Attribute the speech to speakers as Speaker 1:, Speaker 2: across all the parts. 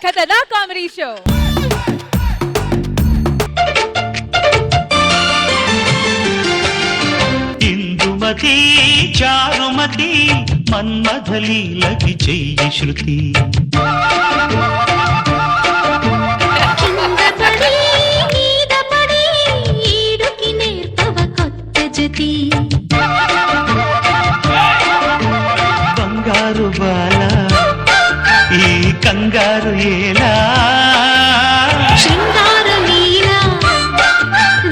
Speaker 1: ఖతర్నాక్ comedy show.
Speaker 2: Indumati Charumathi మన్మథలీలకి చెయ్యి శృతి. బంగారు బాల ఈ కంగారు ఏలా
Speaker 3: శృంగార లీల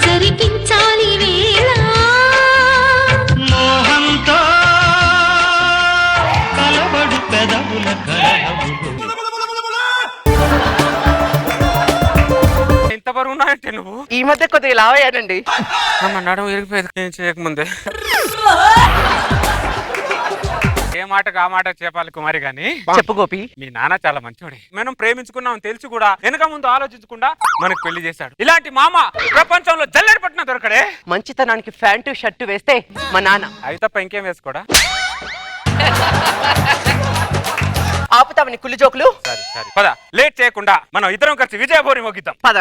Speaker 3: జరిపించాలి వేళ
Speaker 2: మోహంతో కలబడు పెదవుల కలవులు.
Speaker 4: ఇంత బరువు ఉన్నాయంటే నువ్వు
Speaker 5: ఈ మధ్య కొద్దిగా లావయ్యానండి.
Speaker 4: అమ్మ నడుము ఇరిగిపోయేది నేను చేయకముందే. ఏ మాటకు ఆ మాట చెప్పాలి కుమారి గాని.
Speaker 5: చెప్పు గోపి.
Speaker 4: మీ నాన్న చాలా మంచివాడే. మనం ప్రేమించుకున్నాం తెలిసి కూడా వెనక ముందు ఆలోచించకుండా మనకు పెళ్లి చేశాడు. ఇలాంటి మామ ప్రపంచంలో జల్లెడ పట్టిన దొరకడే.
Speaker 5: మంచితనానికి ప్యాంటు షర్టు వేస్తే మా నాన్న
Speaker 4: అవి తప్ప ఇంకేం వేసుకోడా?
Speaker 5: ఆపుతావని కుళ్ళు జోకులు.
Speaker 4: సరే సరే పద, లేట్ చేయకుండా మనం ఇద్దరం కలిసి విజయభూరి మోగిద్దాం.
Speaker 5: పద.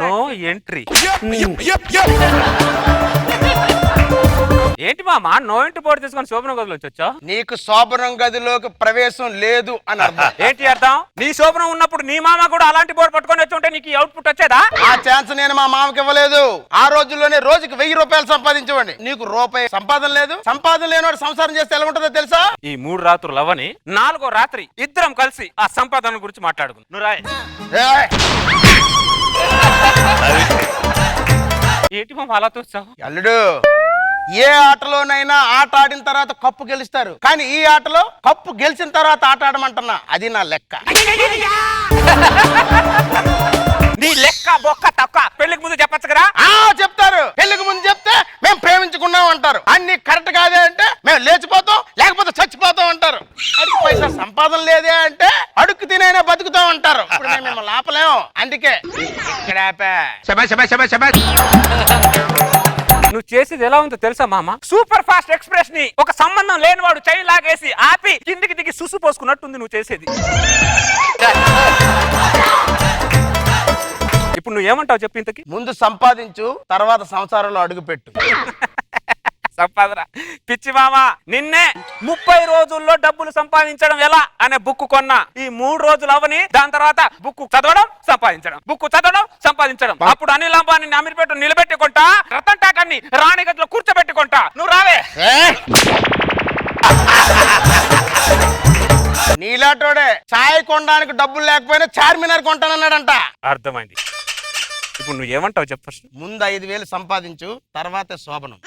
Speaker 4: No entry. ఏంటి మామ నో ఎంట్రీ బోర్డు తీసుకొని శోభనం గదిలోకి వచ్చా?
Speaker 6: నీకు శోభనం గదిలోకి ప్రవేశం లేదు అని అర్థం.
Speaker 4: ఏంటి అర్థం? నీ శోభనం ఉన్నప్పుడు నీ మామ కూడా అలాంటి బోర్డు పట్టుకొని వచ్చి ఉంటే నీకు అవుట్పుట్ వచ్చేదా?
Speaker 6: ఆ ఛాన్స్ నేను మా మామకి ఇవ్వలేదు. ఆ రోజుల్లోనే రోజుకి 1000 రూపాయలు సంపాదించేవాడిని. నీకు రూపాయి సంపాదన లేదు. సంపాదన లేనివాడు సంసారం చేస్తే ఎలా ఉంటుందో తెలుసా?
Speaker 4: ఈ 3 రాత్రులు అవని 4వ రాత్రి ఇద్దరం కలిసి ఆ సంపాదన గురించి మాట్లాడుకుందాం. నువ్వు రాయ్.
Speaker 6: ఏయ్!
Speaker 4: ఏంటి మామ అలా చూస్తావు?
Speaker 6: అల్లుడు, ఏ ఆటలోనైనా ఆట ఆడిన తర్వాత కప్పు గెలుస్తారు, కానీ ఈ ఆటలో కప్పు గెలిచిన తర్వాత ఆట ఆడమంటున్నా. అది నా లెక్క.
Speaker 4: నీ లెక్క బొక్క తక్కువ. పెళ్లికి ముందు చెప్పచ్చు కదా?
Speaker 6: చెప్తారు. పెళ్లికి ముందు చెప్తే మేము ప్రేమించుకున్నాం అంటారు. అన్ని కరెక్ట్ కాదే అంటే మేము లేచిపోతాం, లేకపోతే చచ్చిపోతాం అంటారు. అడుగు పైసా సంపాదన లేదే అంటే అడుక్కు తినైనా బతుకుతాం అంటారు. ఇప్పుడు మేము మిమ్మల్ని ఆపలేము. అందుకే ఇక్కడ ఆపా.
Speaker 4: నువ్వు చేసేది ఎలా ఉందో తెలుసా మామ? సూపర్ ఫాస్ట్ ఎక్స్ప్రెస్ ని ఒక సంబంధం లేనివాడు చైన్ లాగేసి ఆపి కిందికి దిగి సుసు పోసుకున్నట్టుంది నువ్వు చేసేది. ఇప్పుడు నువ్వు ఏమంటావు చెప్పు ఇంతకి?
Speaker 6: ముందు సంపాదించు, తర్వాత సంసారంలో అడుగు పెట్టు.
Speaker 4: సంపాదన పిచ్చి మామ. నిన్నే 30 రోజుల్లో డబ్బులు సంపాదించడం ఎలా అనే బుక్ కొన్నా. ఈ 3 రోజులు అవని దాని తర్వాత బుక్ చదవడం సంపాదించడం, బుక్ చదవడం సంపాదించడం. అప్పుడు అనిల్ అంబానీ అమీర్పేట నిలబెట్టుకుంటా, రతన్ టాటాని రాణి గదిలో కూర్చోబెట్టుకుంటా. నువ్వు రావే.
Speaker 6: నీలాటోడే చాయ్ కొనడానికి డబ్బులు లేకపోయినా చార్మినార్ కొంటానన్నాడంట.
Speaker 4: అర్థమైంది. ఇప్పుడు నువ్వు ఏమంటావు చెప్పు?
Speaker 6: ముందు 5000 సంపాదించు, తర్వాత శోభనం.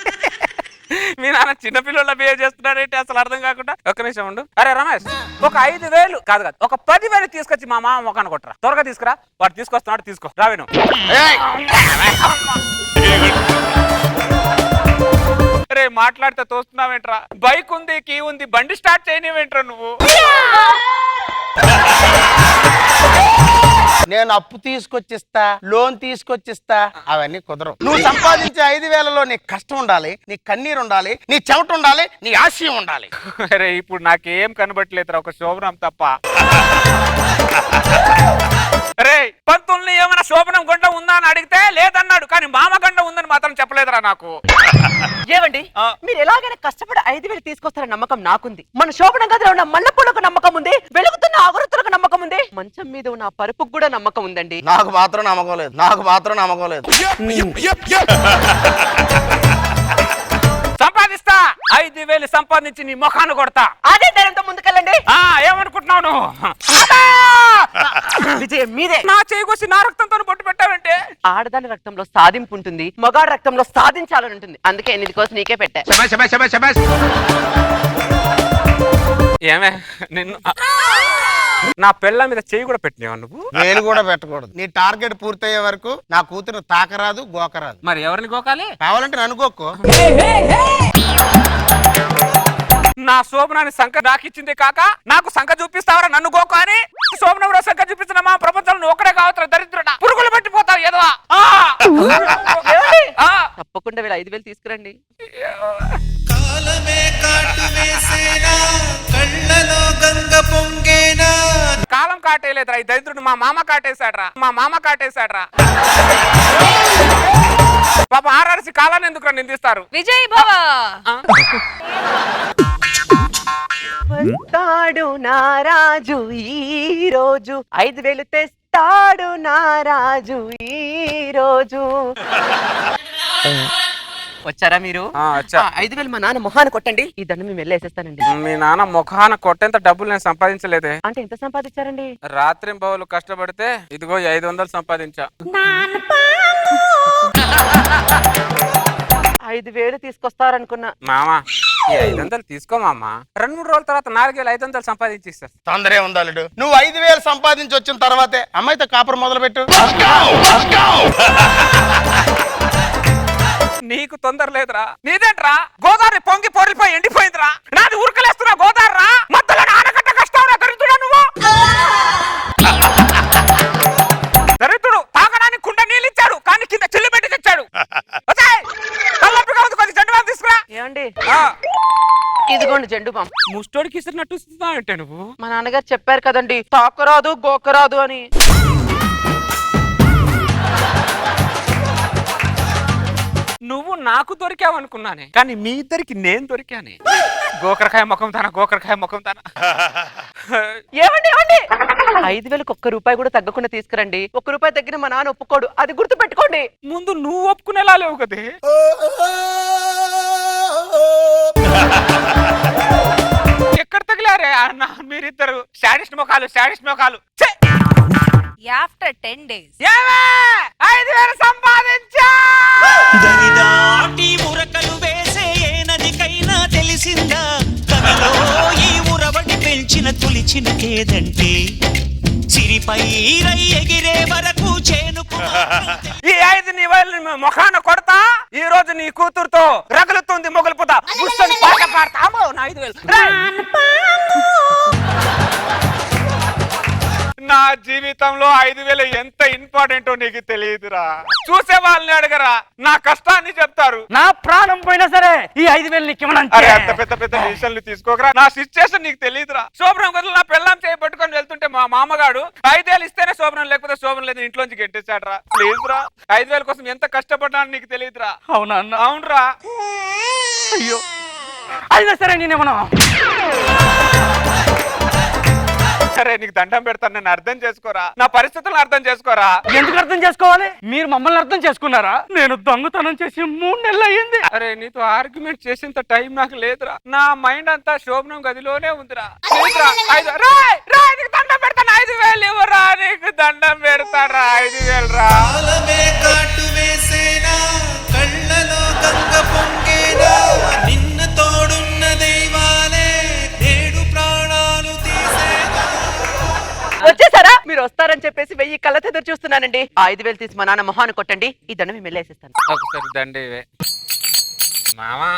Speaker 4: మీ నాన్న చిన్నపిల్లల బిహేవ్ చేస్తున్నాడంటే అసలు అర్థం కాకుండా. ఒక్క నిమిషం ఉండు. అరే రమేష్, ఒక 5000 కాదు ఒక 10,000 తీసుకొచ్చి మా మామ మొఖాన్ని కొట్టరా. త్వరగా తీసుకురా. వాడు తీసుకొస్తున్నాడు, తీసుకో. రావేను. రే మాట్లాడితే తోస్తున్నావేంట్రా? బైక్ ఉంది, కీ ఉంది, బండి స్టార్ట్ చేయనివేంట్రా నువ్వు?
Speaker 6: నేను అప్పు తీసుకొచ్చిస్తా, లోన్ తీసుకొచ్చిస్తా, అవన్నీ కుదరవు. నువ్వు సంపాదించే 5000లో నీ కష్టం ఉండాలి, నీ కన్నీరు ఉండాలి, నీ చెమట ఉండాలి, నీ ఆశయం ఉండాలి.
Speaker 4: అరే ఇప్పుడు నాకేం కనబట్టలేదురా, ఒక శోభనం తప్ప. రే పంతుల్ని ఏమైనా శోభనం గంట ఉందా అని అడిగితే లేదన్నాడు, కానీ మామ గంట ఉందని మాత్రం చెప్పలేదురా నాకు.
Speaker 5: ఏమండి, మీరు ఎలాగైనా కష్టపడి 5000 తీసుకొస్తారని నమ్మకం నాకుంది. మన శోభనం గదిలో ఉన్న మల్లెపూలకు నమ్మకం ఉంది, వెలుగుతున్న అగరత్తులకు నమ్మకం ఉంది, మంచం మీద ఉన్న పరుపుకు కూడా నమ్మకం ఉందండి.
Speaker 6: నాకు మాత్రం నమ్మకం లేదు.
Speaker 4: సంపాదిస్తా. 5000 సంపాదించి నీ ముఖాన్ని కొడతా.
Speaker 5: అదే ధైర్యంతో ముందుకెళ్ళండి.
Speaker 4: ఏమనుకుంటున్నావు నువ్వు?
Speaker 5: విజయం మీదే.
Speaker 4: నా చేయికొచ్చి నా రక్తంతో బొట్టు పెట్టావంటే?
Speaker 5: ఆడదాని రక్తంలో సాధింపు ఉంటుంది, మగాడి రక్తంలో సాధించాలని ఉంటుంది. అందుకే 8 కోసం నీకే పెట్టా.
Speaker 4: ఏమే నిన్ను నా పెళ్ళ మీద చేయి కూడా పెట్టినావా నువ్వు?
Speaker 6: నేను కూడా పెట్టకూడదు. నీ టార్గెట్ పూర్తయ్యే వరకు నా కూతురు తాకరాదు, గోకరాదు.
Speaker 4: మరి ఎవరిని గోకాలి?
Speaker 6: కావాలంటే నన్ను గోక్కో.
Speaker 4: నా శోభనాన్ని సంఖ నాకిచ్చింది కాక నాకు సంఖ చూపిస్తావరా నన్ను గోకో అని? శోభనంలో సంఖ చూపిస్తున్నా మా ప్రపంచంలో ఒక్కడే కావచ్చు దరిద్రుడా. పురుగులు పట్టిపోతావు ఎదవా.
Speaker 5: తప్పకుండా వీళ్ళు 5,000 తీసుకురండి.
Speaker 1: కాలమే కాటు వేసేనా కళ్ళలో గంగ పొంగేనా.
Speaker 4: కాలం కాటేయలేదురా, ఈ దరిద్రుడు మా మామ కాటేశాడ్రా, మా మామ కాటేశాడ్రా. పాప ఆర్ఆర్సి కాలాన్ని ఎందుకు నిందిస్తారు?
Speaker 7: విజయ్ భవ
Speaker 5: వస్తాడు నారాజు ఈ రోజు 5,000 తెస్తాడు నారాజు ఈ రోజు. వచ్చారా మీరు?
Speaker 4: వచ్చా.
Speaker 5: 5,000 మా నాన్న మొహాన్ని కొట్టండి, ఈ దండం మేము వెళ్ళేసేస్తానండి.
Speaker 4: మీ నాన్న ముఖాన కొట్టేంత డబ్బులు నేను సంపాదించలేదే.
Speaker 5: అంటే ఎంత సంపాదించారండి?
Speaker 4: రాత్రి బౌలు కష్టపడితే ఇదిగో 500 సంపాదించా.
Speaker 5: 5,000 తీసుకొస్తారనుకున్నా.
Speaker 4: మామా ఈ 500 తీసుకో మామ, 2-3 రోజుల తర్వాత 4,500 సంపాదించి ఇస్తా.
Speaker 6: తొందరే ఉందాలుడు. నువ్వు 5,000 సంపాదించి వచ్చిన తర్వాతే అమ్మాయితో కాపురం మొదలు పెట్టు.
Speaker 4: నీకు తొందర లేదురా, నీదేంట్రా? గోదావరి పొంగి పొరిపోయి ఎండిపోయిందిరా, నాది ఉరకలేస్తున్నా గోదావరి రా, మధ్యలో ఆనకట్ట కష్టం దరిద్రుడా నువ్వు. దరిద్రుడు తాగడానికి కుండ నీళ్ళు ఇచ్చాడు, కానీ కింద చిల్లు పెట్టి తెచ్చాడు. తీసుకురా.
Speaker 5: ఏమండి ఇదిగోండి జెండు బామ్.
Speaker 4: ముస్టోడికి ఇస్తున్నట్టు అంటే నువ్వు.
Speaker 5: మా నాన్నగారు చెప్పారు కదండి, తాకరాదు గోకరాదు అని.
Speaker 4: నువ్వు నాకు దొరికావు అనుకున్నానే, కానీ మీ ఇద్దరికి నేను దొరికానే. గోకరకాయ ముఖం తన, గోకరకాయ ముఖం తన.
Speaker 5: ఏమండి 5,000 ఒక్క రూపాయి కూడా తగ్గకుండా తీసుకురండి. 1 రూపాయి తగ్గిన మా నాన్న ఒప్పుకోడు, అది గుర్తు పెట్టుకోండి.
Speaker 4: ముందు నువ్వు ఒప్పుకునేలా లేవు కదే. ఎక్కడ తగిలారే అన్న మీరిద్దరు? శాడిస్ట్ ముఖాలు, శాడిస్ట్ ముఖాలు.
Speaker 7: After 10 days
Speaker 4: 5,000 సంపాదించా.
Speaker 2: దరిదాటి ఉరకలు వేసే ఏ నదికైనా తెలిసిందా కవిలో ఈ ఉరవడి పెంచిన తొలిచిన కేదంటే సిరిపై రై ఎగిరే వరకు చేనుకు.
Speaker 4: ఈ 5,000 ముఖాన కొడతా. ఈ రోజు నీ కూతురుతో రగులుతుంది మొగలు పుత కూర్చొని పాట పాడతామో. 5,000 నా జీవితంలో 5,000 ఎంత ఇంపార్టెంటో నీకు తెలియదురా. చూసే వాళ్ళని అడగరా, నా కష్టాన్ని చెప్తారు.
Speaker 8: నా ప్రాణం పోయినా సరే ఈ 5,000 నీకు ఇవ్వనంటే.
Speaker 4: అరే అంత పెద్ద పెద్ద డిసిషన్లు తీసుకోకరా, నా సిచ్యుయేషన్ నీకు తెలియదురా. శోభనం గదులు నా పెళ్ళాం చేయి పట్టుకొని వెళ్తుంటే మా మామగాడు 5,000 ఇస్తేనే శోభనం, లేకపోతే శోభనం లేదు ఇంట్లోంచి గెట్టేశాడు రా. ప్లీజ్ రా, 5,000 కోసం ఎంత కష్టపడ్డాను నీకు తెలియదురా.
Speaker 8: అవునా అన్న?
Speaker 4: అవునరా.
Speaker 8: అయ్యో అయినా సరే నేనేమన్నా.
Speaker 4: సరే నీకు దండం పెడతాను, నన్ను అర్థం చేసుకోరా, నా పరిస్థితులను అర్థం చేసుకోరా.
Speaker 8: ఎందుకు అర్థం చేసుకోవాలి? మీరు మమ్మల్ని అర్థం చేసుకున్నారా? నేను దొంగతనం చేసి 3 నెలలు అయ్యింది.
Speaker 4: అరే నీతో ఆర్గ్యుమెంట్ చేసేంత టైం నాకు లేదురా, నా మైండ్ అంతా శోభనం గదిలోనే ఉందిరా. ప్లీజ్రా, నీకు దండం పెడతాను, 5,000 ఇవ్వరా, నీకు దండం పెడతారా, 5,000 రా.
Speaker 1: కాలమే కాటు వేసేనా కళ్ళలో గంగ పొంగేనా. నిన్న తోడున్న దైవాలే నేడు ప్రాణాలు తీసేనా.
Speaker 5: వచ్చేసారా? మీరు వస్తారని చెప్పేసి 1000 కళ్ళతో ఎదురు చూస్తున్నానండి. 5,000 తీసి మా నాన్న మొహాన్ని కొట్టండి, ఈ దండం మేము వెళ్ళేసేస్తాను.
Speaker 4: ఒకసారి దండే మామా.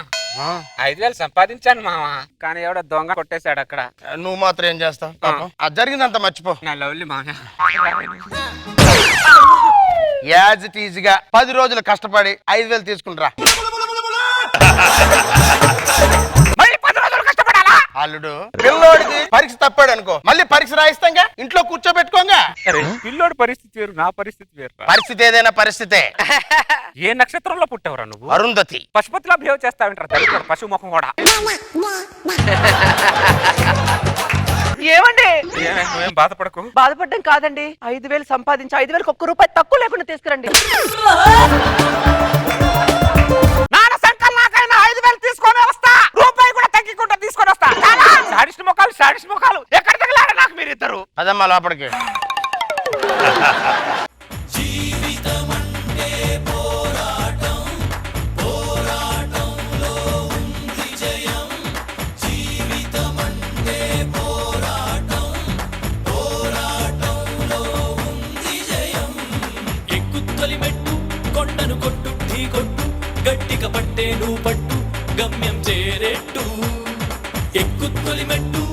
Speaker 4: 5,000 సంపాదించాను మామా, కానీ ఎవడో దొంగ కొట్టేశాడు అక్కడ.
Speaker 6: నువ్వు మాత్రం ఏం చేస్తావు? అది జరిగిందంత మర్చిపో.
Speaker 4: నా లవ్లీ మామా.
Speaker 6: యాజ్ ఇట్ ఈజ్ గా 10 రోజులు కష్టపడి 5,000 తీసుకుంటరా.
Speaker 4: మళ్ళీ 10 రోజులు కష్టపడాలా?
Speaker 6: అల్లుడు పిల్లోడికి పరీక్ష తప్పాడు అనుకో, మళ్ళీ పరీక్ష రాయిస్తాంగా, ఇంట్లో కూర్చోబెట్టుకోంగా.
Speaker 4: పిల్లోడి పరిస్థితి వేరు, నా పరిస్థితి వేరు.
Speaker 6: పరిస్థితి ఏదైనా పరిస్థితే.
Speaker 4: ఏ నక్షత్రంలో పుట్టావురా నువ్వు?
Speaker 6: అరుంధతి.
Speaker 4: పశుపతిలా బిహేవ్ చేస్తావంటారా దరిద్రుడు, పశువు ముఖం కూడా.
Speaker 5: ఏమండి
Speaker 4: నువ్వేం బాధపడకు.
Speaker 5: బాధపడడం కాదండి, 5,000 సంపాదించి 5,000 1 రూపాయి తక్కువ లేకుండా తీసుకురండి.
Speaker 4: నాన్న సంకల్ నాకైనా 5,000 తీసుకొని వస్తా, రూపాయి కూడా తగ్గికుండా తీసుకొని వస్తా. శాడిస్ట్ ముఖాలు, శాడిస్ట్ ముఖాలు ఎక్కడ తగిలారా నాకు మీరిద్దరు?
Speaker 6: అదమ్మా లోపలికి.
Speaker 9: కొండను కొట్టు ఢీ కొట్టు గట్టిగా పట్టే నువ్వు పట్టు గమ్యం చేరేట్టు ఎక్కు తొలి మెట్టు.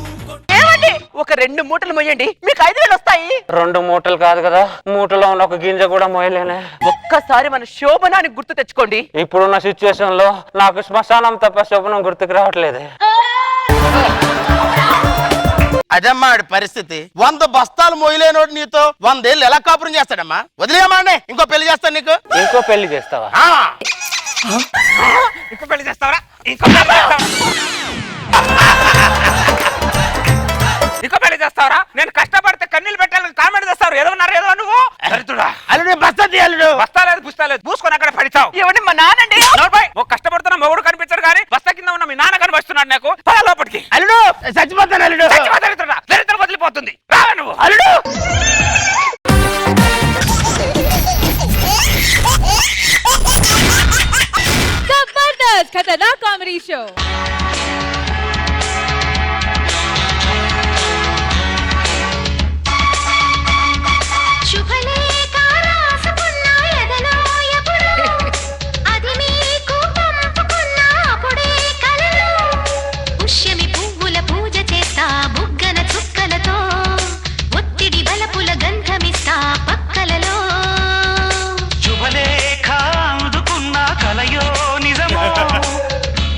Speaker 5: ఏమండి ఒక 2 మూటలు మొయ్యండి, మీకు 5,000 వస్తాయి.
Speaker 4: 2 మూటలు కాదు కదా, మూటలో ఉన్న ఒక గింజ కూడా మోయలేనే.
Speaker 5: ఒక్కసారి మన శోభనాన్ని గుర్తు తెచ్చుకోండి.
Speaker 4: ఇప్పుడున్న సిచ్యువేషన్ లో నాకు శ్మశానం తప్ప శోభనం గుర్తుకు రావట్లేదే.
Speaker 6: అదమ్మా ఆడి పరిస్థితి. 100 బస్తాలు మోయలేనోడు నీతో 100 ఏళ్ళు ఎలా కాపురం చేస్తాడమ్మా? వదిలేయమ్మా, ఇంకో పెళ్లి చేస్తాను నీకు.
Speaker 4: ఇంకో పెళ్లి చేస్తావా? ఇంకో పెళ్లి చేస్తావరా? ఇంకో పెళ్లి చేస్తావరా? నేను కష్టపడితే కన్నీళ్ళు పెట్టాలని కామెంట్ చేస్తారు. ఏదో నువ్వు
Speaker 6: అల్లుడు బస్తా అల్లుడు.
Speaker 4: బస్తాలేదు పుస్తాలేదు పూసుకొని అక్కడ పడిచావు.
Speaker 5: ఏమండి మా నానండి.
Speaker 4: ఒక కష్టపడుతున్న మొగుడు కనిపించాడు కానీ బస్తా కింద ఉన్న మీ నాన్న కనిపిస్తున్నాడు నాకు. లోపలికి
Speaker 6: అల్లుడు చచ్చిపోతాను అల్లుడు.
Speaker 4: దరిద్రం వదిలిపోతుంది. రావా నువ్వు?
Speaker 6: అల్లుడు
Speaker 7: జబర్దస్త్ ఖతర్నాక్ కామెడీ షో.
Speaker 3: పుష్యమి పువ్వుల పూజ చేస్తా బుగ్గన చుక్కలతో, ఒత్తిడి బలపుల గంధమిస్తా పక్కలలో.
Speaker 2: శుభలేఖ అందుకున్న కలయో నిజమో,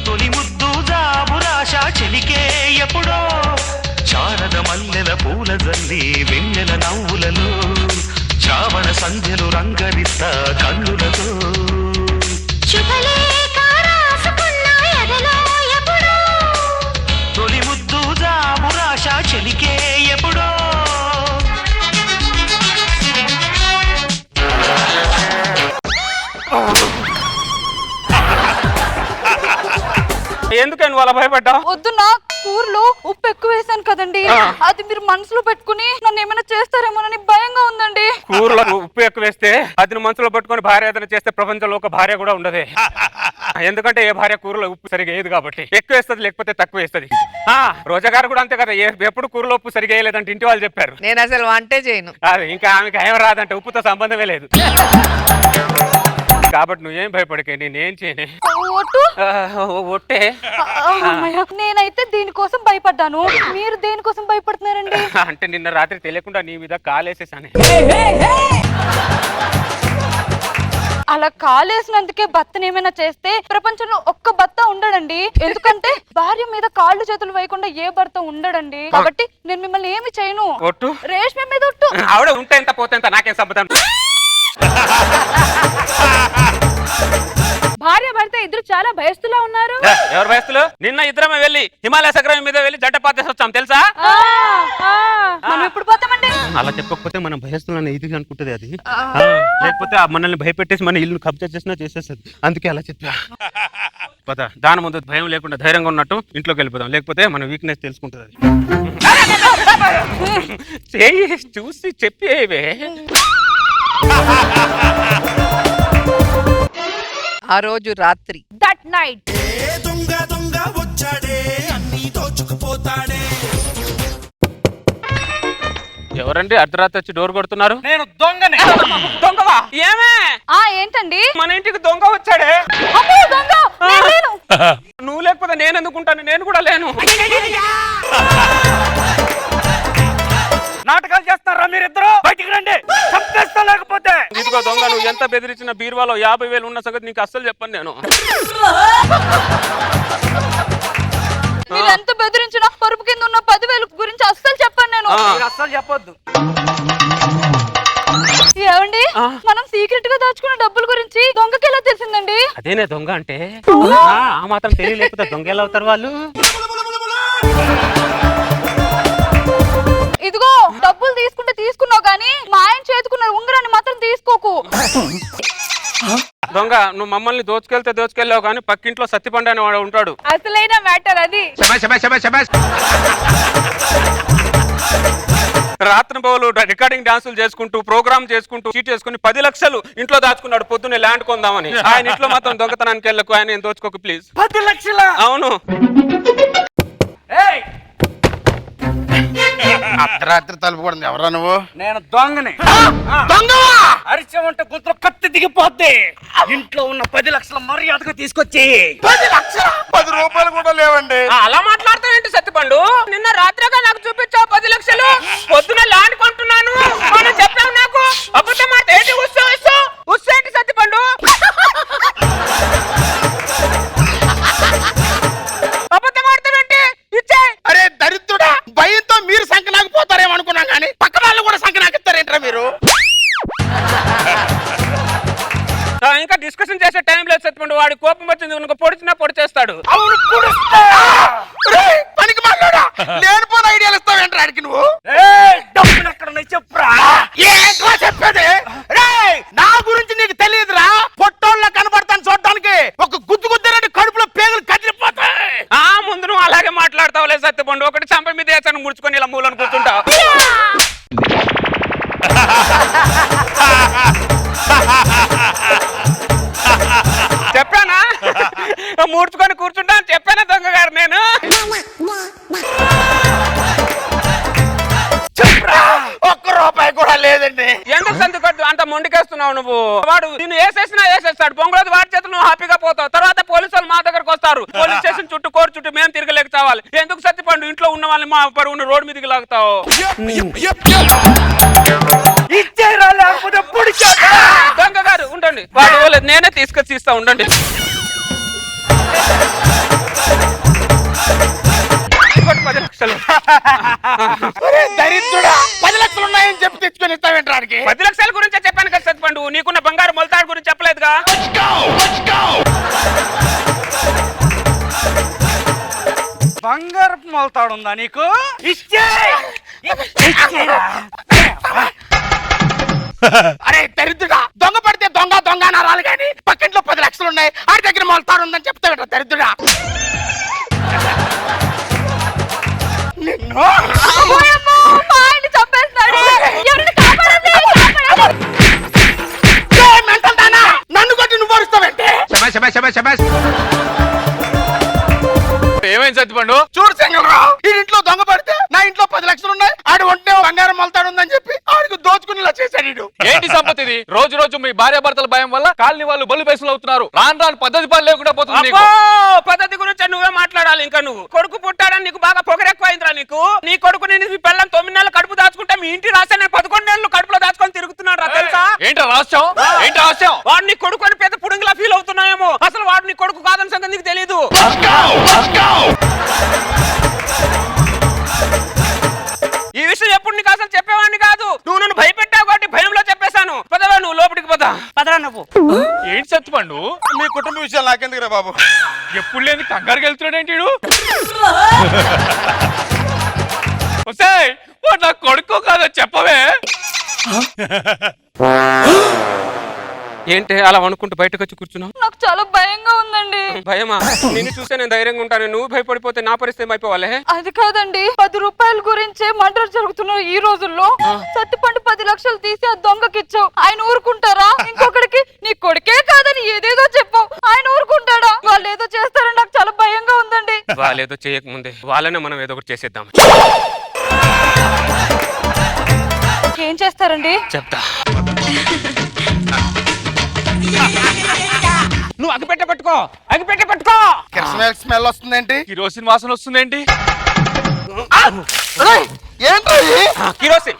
Speaker 2: తొలి ముద్దు జాబురాశ చెలికే ఎప్పుడో, శారద మల్లెల పూల జల్లి వెన్నెల నవ్వులలో, చావన సంధ్యలు రంగరిస్తా కన్నులతో.
Speaker 3: శుభలేఖ రాసుకున్న ఎదలో ఎప్పుడో,
Speaker 2: తొలి ముద్దు జాబురాశ చెలికే ఎప్పుడో.
Speaker 4: ఎందుకని నువ్వు అలా భయపడ్డావు?
Speaker 7: వద్దు, నా కూరలో ఉప్పు ఎక్కువ వేసాను కదండి, అది మీరు మనసులో పెట్టుకుని నన్ను ఏమైనా చేస్తారేమోనని భయంగా ఉందండి.
Speaker 4: కూరలో ఉప్పు ఎక్కువ వేస్తే అది మనసులో పట్టుకొని భార్య ఏదైనా చేస్తే ప్రపంచంలో ఒక భార్య కూడా ఉండదు. ఎందుకంటే ఏ భార్య కూరలో ఉప్పు సరిగా వేయదు కాబట్టి. ఎక్కువ వేస్తుంది లేకపోతే తక్కువ వేస్తుంది. రోజా గారు కూడా అంతే కదా, ఎప్పుడు కూరలో ఉప్పు సరిగా వేయలేదంటే ఇంటి వాళ్ళు చెప్పారు.
Speaker 5: నేను అసలు వంటే చేయను.
Speaker 4: అది ఇంకా ఆమెకి ఏం రాదంటే ఉప్పుతో సంబంధమే లేదు. కాబట్టి నువ్వేం భయపడకే, నేనేం చేయనే. ఒట్టే.
Speaker 7: నేనైతే దీనికోసం భయపడ్డాను, మీరు దేనికోసం భయపడుతున్నారండి?
Speaker 4: అంటే నిన్న రాత్రి తెలియకుండా నీ మీద కాలేసేసానే.
Speaker 7: అలా కాలేసినందుకే భర్తను ఏమైనా చేస్తే ప్రపంచంలో ఒక్క భర్త ఉండడండి. ఎందుకంటే భార్య మీద కాళ్ళు చేతులు వేయకుండా ఏ భర్త ఉండడండి. కాబట్టి నేను మిమ్మల్ని ఏమి చేయను.
Speaker 4: ఒట్టు
Speaker 7: రేష్మి మీద ఒట్టు.
Speaker 4: ఆవిడ ఉంటే ఎంత పోతే ఎంత, నాకేం సంబంధం.
Speaker 7: భార్య భర్త ఇద్దరు చాలా భయస్తులా ఉన్నారు.
Speaker 4: ఎవరు భయస్తులు? నిన్న ఇద్దరమే వెళ్ళి హిమాలయ శిఖరం మీద వెళ్ళి జంట పాతేసి వచ్చాం తెలుసా?
Speaker 7: మనం ఎప్పుడు పోతామండి?
Speaker 4: అలా చెప్పకపోతే మనం భయస్తులని ఇది అనుకుంటది అది. లేకపోతే మనల్ని భయపెట్టేసి మన ఇల్లు కబ్జా చేసినా చేసేస్తుంది. అందుకే అలా చెప్పా. పద, దాని ముందు భయం లేకుండా ధైర్యంగా ఉన్నట్టు ఇంట్లోకి వెళ్ళిపోదాం. లేకపోతే మన వీక్నెస్ తెలుసుకుంటుంది అది. చూసి చెప్పేవే.
Speaker 5: ఆ రోజు రాత్రి
Speaker 7: దట్ నైట్
Speaker 1: దొంగ దొంగ వచ్చాడే అన్ని దోచుకుపోతాడే.
Speaker 4: ఎవరండి అర్ధరాత్రి వచ్చి డోర్ కొడుతున్నారు?
Speaker 8: నేను దొంగనే.
Speaker 4: దొంగవా? ఏమే?
Speaker 7: ఏంటండి?
Speaker 4: మన ఇంటికి దొంగ వచ్చాడే.
Speaker 7: అమ్మో, దొంగ! నేను లేను.
Speaker 4: నువ్వు లేకపోతే నేను ఎందుకుంటాను? నేను కూడా లేను.
Speaker 8: నాటకాలు చేస్తారా మీరిద్దరు? బయటికి రండి, చంపేస్తా. లేకపోతే
Speaker 4: ఇదిగో దొంగ, నువ్వు ఎంత బెదిరించిన బీరువాలో 50,000 ఉన్న సంగతి నీకు అస్సలు చెప్పను నేను.
Speaker 7: మీరు ఎంత బెదిరించినా పరుపు కింద ఉన్న 10,000 గురించి అస్సలు చెప్పను నేను.
Speaker 8: అస్సలు చెప్పొద్దు.
Speaker 7: ఏమండి, మనం సీక్రెట్ గా దాచుకున్న డబ్బుల గురించి దొంగకి ఎలా తెలిసిందండి?
Speaker 4: అదేనే దొంగ అంటే. ఆ మాత్రం తెలియలేకపోతే దొంగ ఎలా అవుతారు వాళ్ళు?
Speaker 7: ఇదిగో, డబ్బులు తీసుకుంటే తీసుకున్నావు కానీ మా ఆయన చేతుకున్న ఉంగరాన్ని మాత్రం తీసుకోకు.
Speaker 4: దొంగ, నువ్వు మమ్మల్ని దోచుకెళ్ళావు కానీ పక్కింట్లో సత్తిపండు అని వాడు ఉంటాడు.
Speaker 7: అసలైన మ్యాటర్ అది.
Speaker 4: రాత్రి పౌలు రికార్డింగ్ డాన్సులు చేసుకుంటూ ప్రోగ్రామ్ చేసుకుంటూ చీట్ చేసుకుని 10 లక్షలు ఇంట్లో దాచుకున్నాడు పొద్దున్నే ల్యాండ్ కొందామని. ఆయన ఇంట్లో మాత్రం దొంగతనానికి వెళ్ళకు, ఆయన ఏం దోచుకోకు ప్లీజ్.
Speaker 8: 10 లక్షల?
Speaker 4: అవును.
Speaker 6: అర్ధరాత్రి తలుపు కూడా ఎవరా నువ్వు?
Speaker 8: నేను దొంగని.
Speaker 6: దొంగవా?
Speaker 8: అరిచామంటే గుంతలో కత్తి బయటికి పోతే ఇంట్లో ఉన్న 10 లక్షల మర్యాదగా తీసుకొచ్చి
Speaker 6: 10 లక్షలు 10 రూపాయలు కూడా లేవండి.
Speaker 4: అలా మాట్లాడతావు ఏంటి సత్తిపండు? నిన్న రాత్రిగా నాకు చూపించావు 10 లక్షలు. పొద్దున ల్యాండ్ కొంటున్నాను అని చెప్పావు నాకు. అబద్ధం మాట ఏంటి? ఉస్సేంటి సత్తిపండు? అబద్ధం ఆడతావేంటి? ఇచ్చే.
Speaker 6: అరే దరిద్రుడా, భయంతో మీరు సంఖ్య నాకు పోతారేమో అనుకున్నాం కానీ పక్క వాళ్ళు కూడా సంఖ్య నాకు ఇస్తారేంట్రా మీరు?
Speaker 4: ఇంకా డిస్కషన్ చేసే టైం లేదు సత్తిపండు. వాడి కోపం వచ్చింది నువ్వు పొడిచినా పొడి చేస్తాడు.
Speaker 6: అవును పుడుస్తా. రేయ్, పనికి మాట్లాడా లేనిపోయిన ఐడియాలు ఇస్తావేంట్రా ఆడికి నువ్వు?
Speaker 8: డబ్బులు ఎక్కడ ఉన్నాయి చెప్పురా.
Speaker 6: ఏంట్రా చెప్పేది? రేయ్, నా గురించి నీకు తెలియదురా. పొట్టోళ్ళ కనబడతాను చూడటానికి ఒక గుద్దు గుద్దినట్టు కడుపులో పేగులు కదిలిపోతాయి.
Speaker 4: ముందు నువ్వు అలాగే మాట్లాడతావులే సత్తిపండు. ఒకటి చంప మీద వేసాను ముడుచుకొని ఇలా మూలను కూర్చుంటావు. చెప్పానా మూడ్చుకొని కూర్చుంటా అని చెప్పానా దొంగ గారు నేను?
Speaker 6: ఒక్క రూపాయి కూడా లేదండి.
Speaker 4: ఎందుకు సందుకొద్దు అంత మొండికేస్తున్నావు నువ్వు? వాడు నిన్ను వేసేసినా వేసేస్తాడు. పొంగలేదు వాడి చేతులు నువ్వు హ్యాపీగా పోతావు. తర్వాత పోలీసు వాళ్ళు మా దగ్గరకు వస్తారు. పోలీస్ స్టేషన్ చుట్టూ కోర్టు చుట్టూ మేము తిరగలేక చావాలి. ఎందుకు సత్తిపండు ఇంట్లో ఉన్న వాళ్ళని మా పరుగును రోడ్డు మీదకి లాగుతావు?
Speaker 8: ఇచ్చేరా లేకపోతే పొడిచేస్తా.
Speaker 4: దొంగ గారు ఉండండి, వాడు నేనే తీసుకొచ్చి ఇస్తా ఉండండి. ఇంకోటి 10 లక్షలు.
Speaker 6: దరిద్రుడా, 10 లక్షలు ఉన్నాయని చెప్పి తెచ్చుకొని ఇస్తావేంట్రాడికి?
Speaker 4: 10 లక్షల గురించే చెప్పాను కదా సత్తిపండు. నీకున్న బంగారు మొలతాడు గురించి చెప్పలేదుగా?
Speaker 8: బంగారపు మొలతాడుందా నీకు?
Speaker 6: అరే దరిద్రుడా, దొంగ పడితే దొంగ దొంగ అనాలి కానీ పక్కింట్లో 10 లక్షలు ఉన్నాయి ఆడి దగ్గర మొలతాడు ఉందని చెప్తావేంట్రా దరిద్రుడా? నిన్ను నన్ను కొట్టి నువ్వు అరుస్తావంటే?
Speaker 4: ఏమైంది సత్తిపండు?
Speaker 6: చూడు చెంగలరావు, ఈ ఇంట్లో దొంగ పడితే నా ఇంట్లో 10 లక్షలు ఉన్నాయి ఆడి ఒంటే బంగారం మొలతాడు ఉందని చెప్పి ఆడికి దోచుకునేలా చేశాడు.
Speaker 10: ఏంటి సంపత్తి ఇది? రోజు రోజు మీ భార్య భర్తల భయం వల్ల కాలనీ వాళ్ళు బలు బేసులు అవుతున్నారు. రాను రాను పద్ధతి పని లేకుండా పోతుంది నీకు.
Speaker 4: పద్ధతి గురించి నువ్వే మాట్లాడాలి. ఇంకా నువ్వు కొడుకు పుట్టాడని నీకు బాగా పొగరెక్కువైందిరా నీకు. నీ కొడుకు నేను మీ పిల్లలు 9 నెలలు కడుపు దాచుకుంటే మీ ఇంటి రాసా నేను 11 నెలలు కడుపులో దాచుకొని తిరుగుతున్నాడు రా తెలుసా?
Speaker 10: ఏంటి రహస్యం? ఏంటి రహస్యం?
Speaker 4: వాడు నీ కొడుకు అని పెద్ద పుడింగిలా ఫీల్ అవుతున్నాయేమో. అసలు వాడు నీ కొడుకు కాదని సంగతి నీకు తెలీదు. ఈ విషయం ఎప్పుడు నీకు అసలు చెప్పేవాడిని కాదు. నువ్వు నన్ను భయపెట్టావు కాబట్టి భయంలో చెప్పేశాను. పదవా నువ్వు లోపలికి పద.
Speaker 8: పదరా నువ్వు.
Speaker 10: ఏంటి సత్తిపండు?
Speaker 6: మీ కుటుంబ విషయాలు నాకెందుకురా బాబు?
Speaker 10: ఎప్పుడు లేని కంగారుకి వెళ్తున్నాడు ఏంటి? వాడు నా కొడుకు కాదో చెప్పవే.
Speaker 4: ఏంటి అలా అనుకుంటూ బయటకు వచ్చి కూర్చున్నావు?
Speaker 7: నాకు చాలా భయంగా ఉందండి.
Speaker 4: భయమా? నిన్ను చూస్తే నేను ధైర్యంగా ఉంటాను. నువ్వు భయపడిపోతే నా పరిస్థితి అయిపోవాలి.
Speaker 7: అది కాదండి, 10 రూపాయల గురించే మర్డర్ జరుగుతున్నారు ఈ రోజుల్లో. సత్తిపండు 10 లక్షలు తీసి ఆ దొంగకి ఇచ్చావు. ఆయన ఊరుకుంటారా? ఇంకొకడికి నీ కొడుకే కాదని ఏదేదో చెప్పావు. ఆయన ఊరుకుంటాడా? వాళ్ళు ఏదో చేస్తారని నాకు చాలా భయంగా ఉందండి.
Speaker 4: వాళ్ళు ఏదో చేయకముందే వాళ్ళనే మనం ఏదో ఒకటి చేసేద్దాం.
Speaker 7: ఏం చేస్తారండి?
Speaker 4: చెప్తా. నువ్వు అగిపెట్ట పట్టుకో, అగిపెట్ట పట్టుకో.
Speaker 6: కిరసనాయిల్ స్మెల్ వస్తుందేంటి?
Speaker 10: కిరోసిన్ వాసన వస్తుందేంటి?
Speaker 6: ఏంటో
Speaker 4: కిరోసిన్.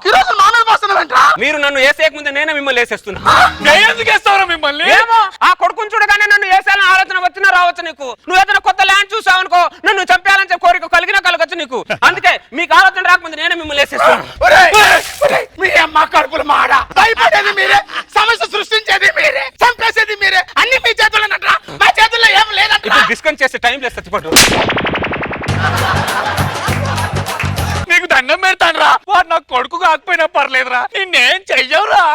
Speaker 6: కిరోసిన్ మా మీద వస్తున్నావేంట్రా?
Speaker 4: మీరు నన్ను వేసేయక ముందే నేనే మిమ్మల్ని వేసేస్తున్నా.
Speaker 10: ఎందుకు వేస్తావురా మిమ్మల్ని?
Speaker 4: ఏమో ఆ కొడుకుని చూడగానే నన్ను వేసేయాలని ఆలోచన వచ్చినా రావచ్చు నీకు. నువ్వు ఏదైనా కొత్త ల్యాండ్ చూసావు అనుకో, నన్ను చంపేయాలని కోరిక కలగచ్చు నీకు. అందుకే మీకు ఆలోచన రాకముందే నేనే మిమ్మల్ని వేసేస్తాను.
Speaker 6: మీ అమ్మ కడుపులు మాడ. భయపడేది మీరే, సమస్య సృష్టించేది మీరే, చంపేసేది మీరే. అన్ని మీ చేతుల్లోనట్రా, మా చేతుల్లో ఏం లేదంట.
Speaker 4: ఇప్పుడు డిస్కస్ చేసే టైం లేదు సత్తిపండు.
Speaker 10: నీకు దండం పెడతాను రా. వాడు నా కొడుకు కాకపోయినా పర్లేదురా, నిన్నేం చెయ్యవురా.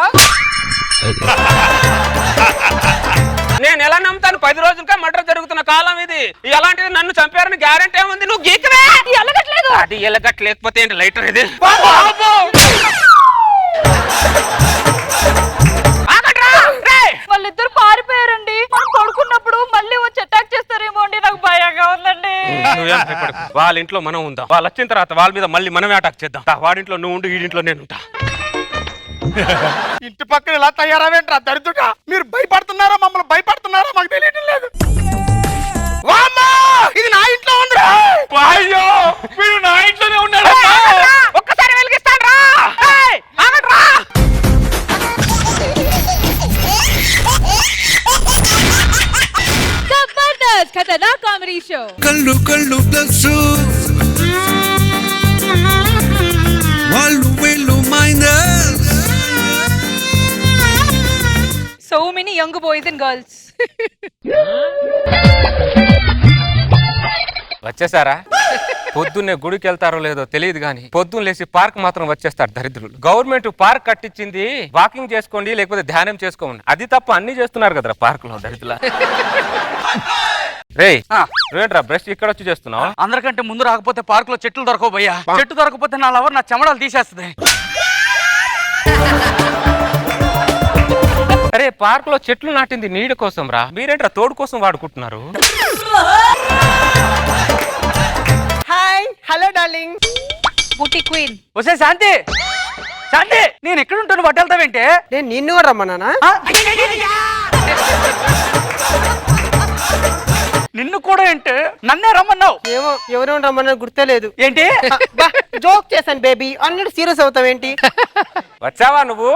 Speaker 4: నేను ఎలా నమ్ముతాను? 10 రోజులుగా మర్డర్ జరుగుతున్న కాలం ఇది. అలాంటిది నన్ను చంపారని గ్యారెంటీ ఏముంది? నువ్వు గీకవే. అది ఎలగట్లేకపోతే ఏంటి లైటర్ ఇది?
Speaker 7: వాళ్ళిద్దరు పారిపోయారండి. మనం పడుకున్నప్పుడు మళ్ళీ వచ్చి అటాక్ చేస్తారేమో అండి. నాకు భయంగా ఉందండి.
Speaker 4: నువ్వు ఏం భయపడకు. వాళ్ళ ఇంట్లో మనం ఉందాం. వాళ్ళు వచ్చిన తర్వాత వాళ్ళ మీద మళ్ళీ మనమే అటాక్ చేద్దాం. వాడింట్లో నువ్వు ఉండు, వీడింట్లో నేను ఉంటా.
Speaker 6: ఇంటి పక్కన ఇలా తయారవేంట్రా దరిద్రుడా? మీరు భయపడుతున్నారా మమ్మల్ని భయపడుతున్నారా మాకు తెలియటం లేదు. వామ్మా! ఇది నా ఇంట్లో ఉందిరా.
Speaker 10: అయ్యో మీరు నా ఇంట్లోనే ఉన్నాడు.
Speaker 4: ఒక్కసారి వెలిగిస్తాను రా.
Speaker 7: జబర్దస్త్ ఖతర్నాక్ కామెడీ షో.
Speaker 1: కళ్ళు కళ్ళు ప్లస్ వాళ్ళు వీళ్ళు minus.
Speaker 7: So many young boys and girls.
Speaker 4: వచ్చేసారా? పొద్దున్నే గుడికి వెళ్తారో లేదో తెలియదు కానీ పొద్దున్న లేచి పార్క్ మాత్రం వచ్చేస్తారు దరిద్రులు. గవర్నమెంట్ పార్క్ కట్టించింది వాకింగ్ చేసుకోండి లేకపోతే ధ్యానం చేసుకోండి. అది తప్ప అన్ని చేస్తున్నారు కదరా పార్క్ లో దరిద్రుల. రే నువ్వేంట్రా బ్రష్ ఇక్కడ వచ్చి చేస్తున్నావు?
Speaker 8: అందరికంటే ముందు రాకపోతే పార్క్ లో చెట్లు దొరకవు భయ్యా. చెట్టు దొరకపోతే నా లవర్ నా చెమడాలు తీసేస్తుంది.
Speaker 4: అరే పార్క్ లో చెట్లు నాటింది నీడ కోసం రా, మీరేంట్రా తోడు కోసం వాడుకుంటున్నారు?
Speaker 5: Hi hello darling.
Speaker 7: Beauty queen.
Speaker 8: వసే శాంతి, శాంతి నేను ఎక్కడ ఉంటాను వడ్డెళ్తావేంటే?
Speaker 5: నేను నిన్ను కూడా రమ్మన్నానా?
Speaker 8: నిన్ను కూడా ఏంటి? నన్నే రమ్మన్నావు.
Speaker 5: ఏమో ఎవరో రమ్మన్నా గుర్తులేదు.
Speaker 8: ఏంటి?
Speaker 5: జోక్ చేశాను బేబీ, అన్నిటి సీరియస్ అవుతావేంటి?
Speaker 4: వచ్చావా నువ్వు?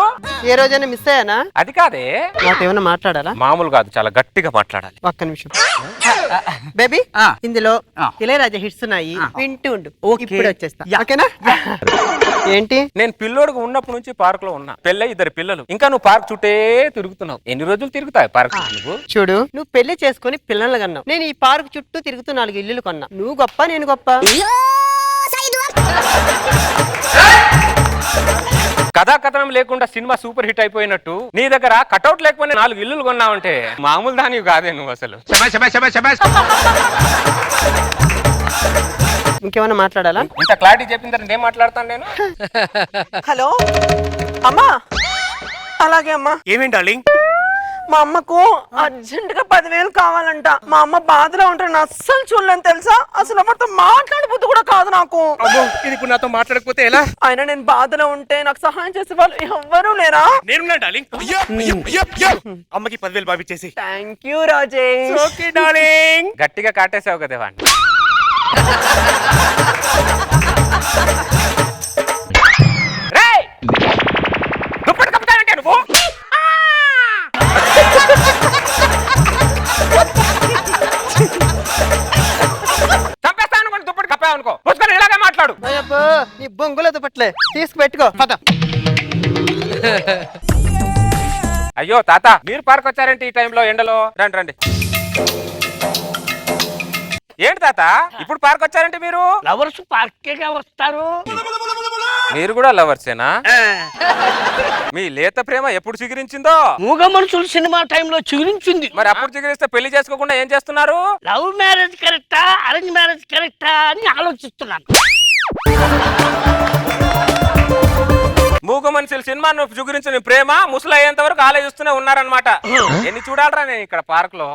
Speaker 5: ఏ రోజైనా మిస్ అయ్యానా?
Speaker 4: అది కాదే,
Speaker 5: నాతో ఏమైనా మాట్లాడాలా?
Speaker 4: మామూలు కాదు, చాలా గట్టిగా మాట్లాడాలి.
Speaker 5: ఒక్క నిమిషం బేబీ.
Speaker 8: ఆ.
Speaker 5: ఇందులో
Speaker 8: ఆ.
Speaker 5: ఇళయరాజా హిట్స్ ఉన్నాయి, వింటూ ఉండు.
Speaker 8: ఓకే.
Speaker 5: ఇప్పుడు వచ్చేస్తా.
Speaker 8: యా.
Speaker 5: ఓకేనా? ఏంటి?
Speaker 4: నేను పిల్లోడుగా ఉన్నప్పటి నుంచి పార్క్ లో ఉన్నా. పెళ్ళై 2 పిల్లలు. ఇంకా నువ్వు పార్క్ చుట్టే తిరుగుతున్నావు. ఎన్ని రోజులు తిరుగుతావు పార్క్ నువ్వు?
Speaker 5: చూడు, నువ్వు పెళ్లి చేసుకుని పిల్లలు కన్నావు. నేను ఈ పార్క్ చుట్టూ తిరుగుతూ 4 ఇల్లులు కొన్నా. నువ్వు గొప్ప, నేను గొప్ప.
Speaker 4: కథా కథనం లేకుండా సినిమా సూపర్ హిట్ అయిపోయినట్టు నీ దగ్గర కటౌట్ లేకపోతే 4 ఇల్లులు కొన్నావంటే మామూలు దానివి కాదే నువ్వు అసలు.
Speaker 5: ఇంకేమైనా మాట్లాడాలా?
Speaker 4: ఇంత క్లారిటీ చెప్పిన తర్వాత ఏం మాట్లాడతాను నేను?
Speaker 5: హలో అమ్మా. అలాగే అమ్మా.
Speaker 6: ఏమేంటి డార్లింగ్?
Speaker 5: మా అమ్మకు అర్జెంట్ గా 10,000 కావాలంట. మా అమ్మ బాధలో ఉంటాను, అస్సలు చూడలేను తెలుసా. అసలు ఎవరితో మాట్లాడబుద్ధి కూడా కాదు నాకు.
Speaker 6: ఇది ఇప్పుడు నాతో మాట్లాడకపోతే ఎలా?
Speaker 5: అయినా నేను బాధలో ఉంటే నాకు సహాయం చేసే వాళ్ళు ఎవ్వరూ లేరా?
Speaker 6: నేనున్నా డార్లింగ్. అమ్మకి 10,000 పంపించేసి.
Speaker 5: Thank you Rajesh.
Speaker 6: Okay darling.
Speaker 4: గట్టిగా కాటేసావు కదా వాడిని. రేయ్! దుప్పటి కప్పుతానంటే నువ్వు? చంపేస్తాను అనుకో, దుప్పటి కప్పావు అనుకో. పుచ్చుకొని ఇలాగే మాట్లాడు.
Speaker 5: అయ్యబ్బో, నీ బొంగులో దుప్పట్లే తీసుకుపెట్టుకో. పద.
Speaker 4: అయ్యో తాత, మీరు పార్క్ వచ్చారంటే ఈ టైంలో ఎండలో? రండి రండి. ఏంటి తాత ఇప్పుడు పార్క్ వచ్చారంటే మీరు?
Speaker 8: లవర్స్ పార్కే వస్తారు.
Speaker 4: మీరు కూడా లవర్సేనా? మీ లేత ప్రేమ ఎప్పుడు చిగురించిందో?
Speaker 8: మూగ మనుషులు సినిమా టైంలో చిగురించింది.
Speaker 4: మరి అప్పుడు చిగురిస్తే పెళ్లి చేసుకోకుండా ఏం చేస్తున్నారు?
Speaker 8: లవ్ మ్యారేజ్ కరెక్టా, అరేంజ్ మ్యారేజ్ కరెక్టా అని ఆలోచిస్తున్నాను.
Speaker 4: మూగ మనుషులు సినిమా నువ్వు చిగురించిన ప్రేమ ముసలు అయ్యేంత వరకు ఆలోచిస్తూనే ఉన్నారనమాట. ఎన్ని చూడాలరా నేను ఇక్కడ పార్క్ లో?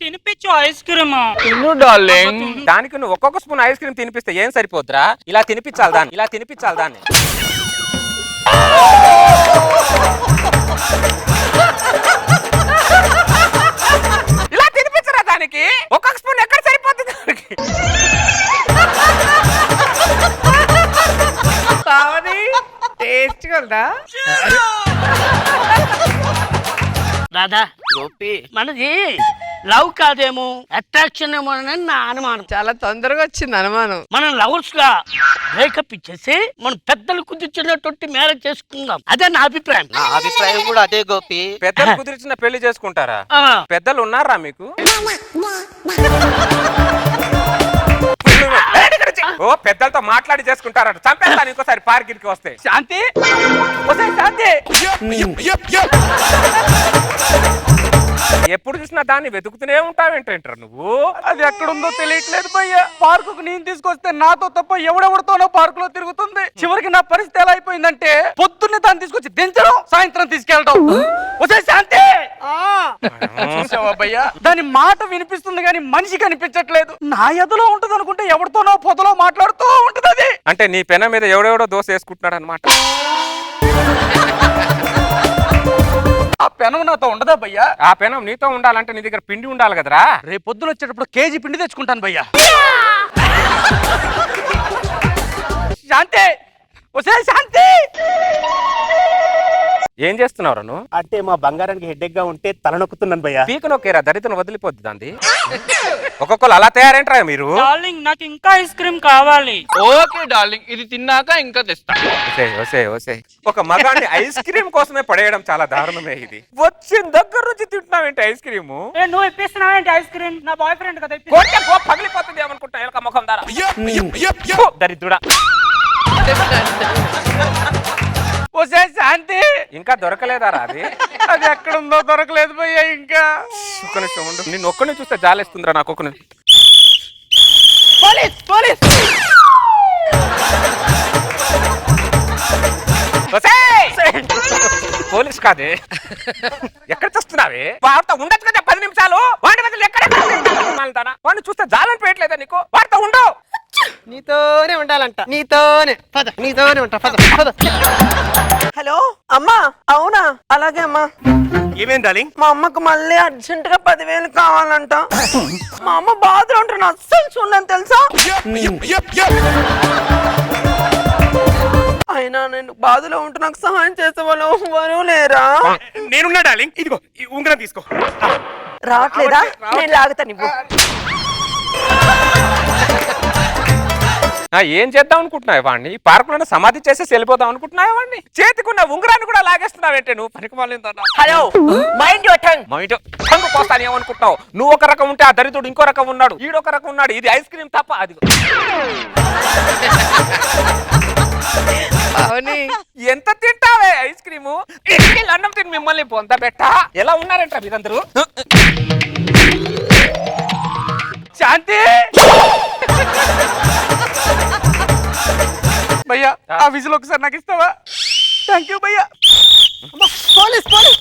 Speaker 8: తినిపించు ఐస్ క్రీమ్.
Speaker 4: దానికి నువ్వు ఒక్కొక్క స్పూన్ ఐస్ క్రీమ్ తినిపిస్తే ఏం సరిపోద్దురా? ఇలా తినిపించాలి దాన్ని, ఇలా తినిపించాలి దాన్ని. ఇలా తినిపించరా దానికి? ఒక్కొక్క స్పూన్ ఎక్కడ సరిపోద్ది దానికి?
Speaker 5: టేస్ట్ ఉందా?
Speaker 8: దాదా గోపి, మనది లవ్ కాదేమో, అట్రాక్షన్ ఏమో అని నా అనుమానం.
Speaker 5: చాలా తొందరగా వచ్చింది అనుమానం.
Speaker 8: మనం లవర్స్ గా బ్రేకప్ ఇచ్చేసి మనం పెద్దలు కుదిర్చినటువంటి మ్యారేజ్ చేసుకుందాం. అదే నా అభిప్రాయం.
Speaker 5: నా అభిప్రాయం కూడా అదే గోపి.
Speaker 4: పెద్దలు కుదిరిచిన పెళ్లి చేసుకుంటారా?
Speaker 8: ఆ.
Speaker 4: పెద్దలు ఉన్నారా మీకు? ఓ పెద్దలతో మాట్లాడి చేసుకుంటారట. చంపేస్తాను ఇంకోసారి పార్కింగ్కి వస్తే.
Speaker 5: శాంతి ఒసేయ్ శాంతి
Speaker 4: ఎప్పుడు చూసినా దాన్ని వెతుకుతూనే ఉంటావేంటంటారు నువ్వు?
Speaker 5: అది ఎక్కడుందో తెలియట్లేదు భయ్యా. పార్కుకు నేను తీసుకొస్తే నాతో తప్ప ఎవడెవడితోనో పార్కులో తిరుగుతుంది. చివరికి నా పరిస్థితి ఎలా అయిపోయిందంటే పొద్దున్నే దాన్ని తీసుకొచ్చి దించడం, సాయంత్రం తీసుకెళ్ళడం. ఒసేయ్ శాంతి చూసావా భయ్యా, దాని మాట వినిపిస్తుంది కానీ మనిషి కనిపించట్లేదు. నా ఎదలో ఉంటది అనుకుంటే ఎవరితోనో పొదలో మాట్లాడుతూ ఉంటది అది.
Speaker 4: అంటే నీ పెన మీద ఎవడెవడో దోశ వేసుకుంటున్నాడు అనమాట.
Speaker 5: ఆ పెనం నాతో ఉండదా భయ్యా?
Speaker 4: ఆ పెనం నీతో ఉండాలంటే నీ దగ్గర పిండి ఉండాలి కదరా.
Speaker 5: రేపు పొద్దున వచ్చేటప్పుడు కేజీ పిండి తెచ్చుకుంటాను భయ్యా. శాంతి ఒసేయ్ శాంతి
Speaker 4: ఏం చేస్తున్నావు నువ్వు?
Speaker 6: అంటే మా బంగారానికి హెడ్ఏక్ గా ఉంటే తలనొక్కుతున్నాను భయ్యా.
Speaker 4: పీక నొక్కేరా, దరిద్రం వదిలిపోద్ది దాన్ని. ఒక్కొక్కరు అలా తయారేంట్రా మీరు?
Speaker 8: డార్లింగ్ నాకు ఇంకా ఐస్ క్రీమ్ కావాలి.
Speaker 10: ఓకే డార్లింగ్, ఇది తిన్నాక ఇంకా తెస్తా.
Speaker 4: ఒక మగాన్ని ఐస్ క్రీమ్ కోసమే పడేయడం చాలా దారుణమే. ఇది వచ్చిన దగ్గర నుంచి తింటున్నావేంటి ఐస్ క్రీము?
Speaker 8: నువ్వు ఇప్పిస్తున్నావేంటి ఐస్ క్రీమ్? నా బాయ్ ఫ్రెండ్ కదా.
Speaker 4: పగిలిపోతుంది ఏమనుకుంటా ఎలక ముఖం దారా. దరిద్రుడా.
Speaker 5: ఒసేయ్ శాంతి
Speaker 4: ఇంకా దొరకలేదారా అది?
Speaker 5: అది ఎక్కడుందో దొరకలేదు భయ్యా ఇంకా.
Speaker 4: ఒక్క నిమిషం ఉండు. నిన్ను ఒక్కని చూస్తే జాలేస్తుందిరా నాకు. ఒక్క నిమిషం.
Speaker 5: పోలీస్ పోలీస్
Speaker 4: పోలీస్ కాదే. ఎక్కడ చూస్తున్నావే? వాడితో ఉండొచ్చు కదా 10 నిమిషాలు. వాడి బదులు ఎక్కడ వాడిని చూస్తే జాలని పోయట్లేదా నీకు? వాడితో ఉండు.
Speaker 5: నీతోనే ఉండాలంట. నీతోనే పద, నీతోనే ఉంటా పద పద. హలో అమ్మా. అవునా? అలాగే అమ్మా.
Speaker 6: ఏమేం డార్లింగ్?
Speaker 5: మా అమ్మకు మళ్ళీ అర్జెంట్ గా 10,000 కావాలంట. మా అమ్మ బాధలో ఉంటాను, అస్సలు చూడలేను తెలుసా. అయినా నేను బాధలో ఉంటూ నాకు సహాయం చేసే వాళ్ళు ఎవరు లేరా?
Speaker 6: నేనున్నా డార్లింగ్. ఇదిగో ఈ ఉంగరం తీసుకో.
Speaker 5: రావట్లేదా? నేను లాగుతా నువ్వు.
Speaker 4: ఏం చేద్దాం అనుకుంటున్నావు వాడిని? పార్కులో సమాధి చేసేసి వెళ్ళిపోదాం అనుకుంటున్నావు వాడిని? చేతికున్న ఉంగరాన్ని కూడా లాగేస్తున్నావేంటే నువ్వు? పనికి మాలిందా?
Speaker 5: Hello mind your tongue.
Speaker 4: Tongue పోస్తాను ఏమనుకుంటున్నావు? నువ్వు ఒక రకం ఉంటే ఆ దరిద్రుడు ఇంకో రకం ఉన్నాడు, ఈడొక రకం ఉన్నాడు. ఇది ఐస్ క్రీమ్ తప్ప. అది ఎంత తింటావే ఐస్ క్రీము? అన్నం తిని మిమ్మల్ని పొంద బెట్ట. ఎలా ఉన్నారంట మీరందరూ?
Speaker 5: శాంతి భయ్యా, ఆ విజులు ఒకసారి నాకు ఇస్తావా? థ్యాంక్ యూ భయ్యా. Police police.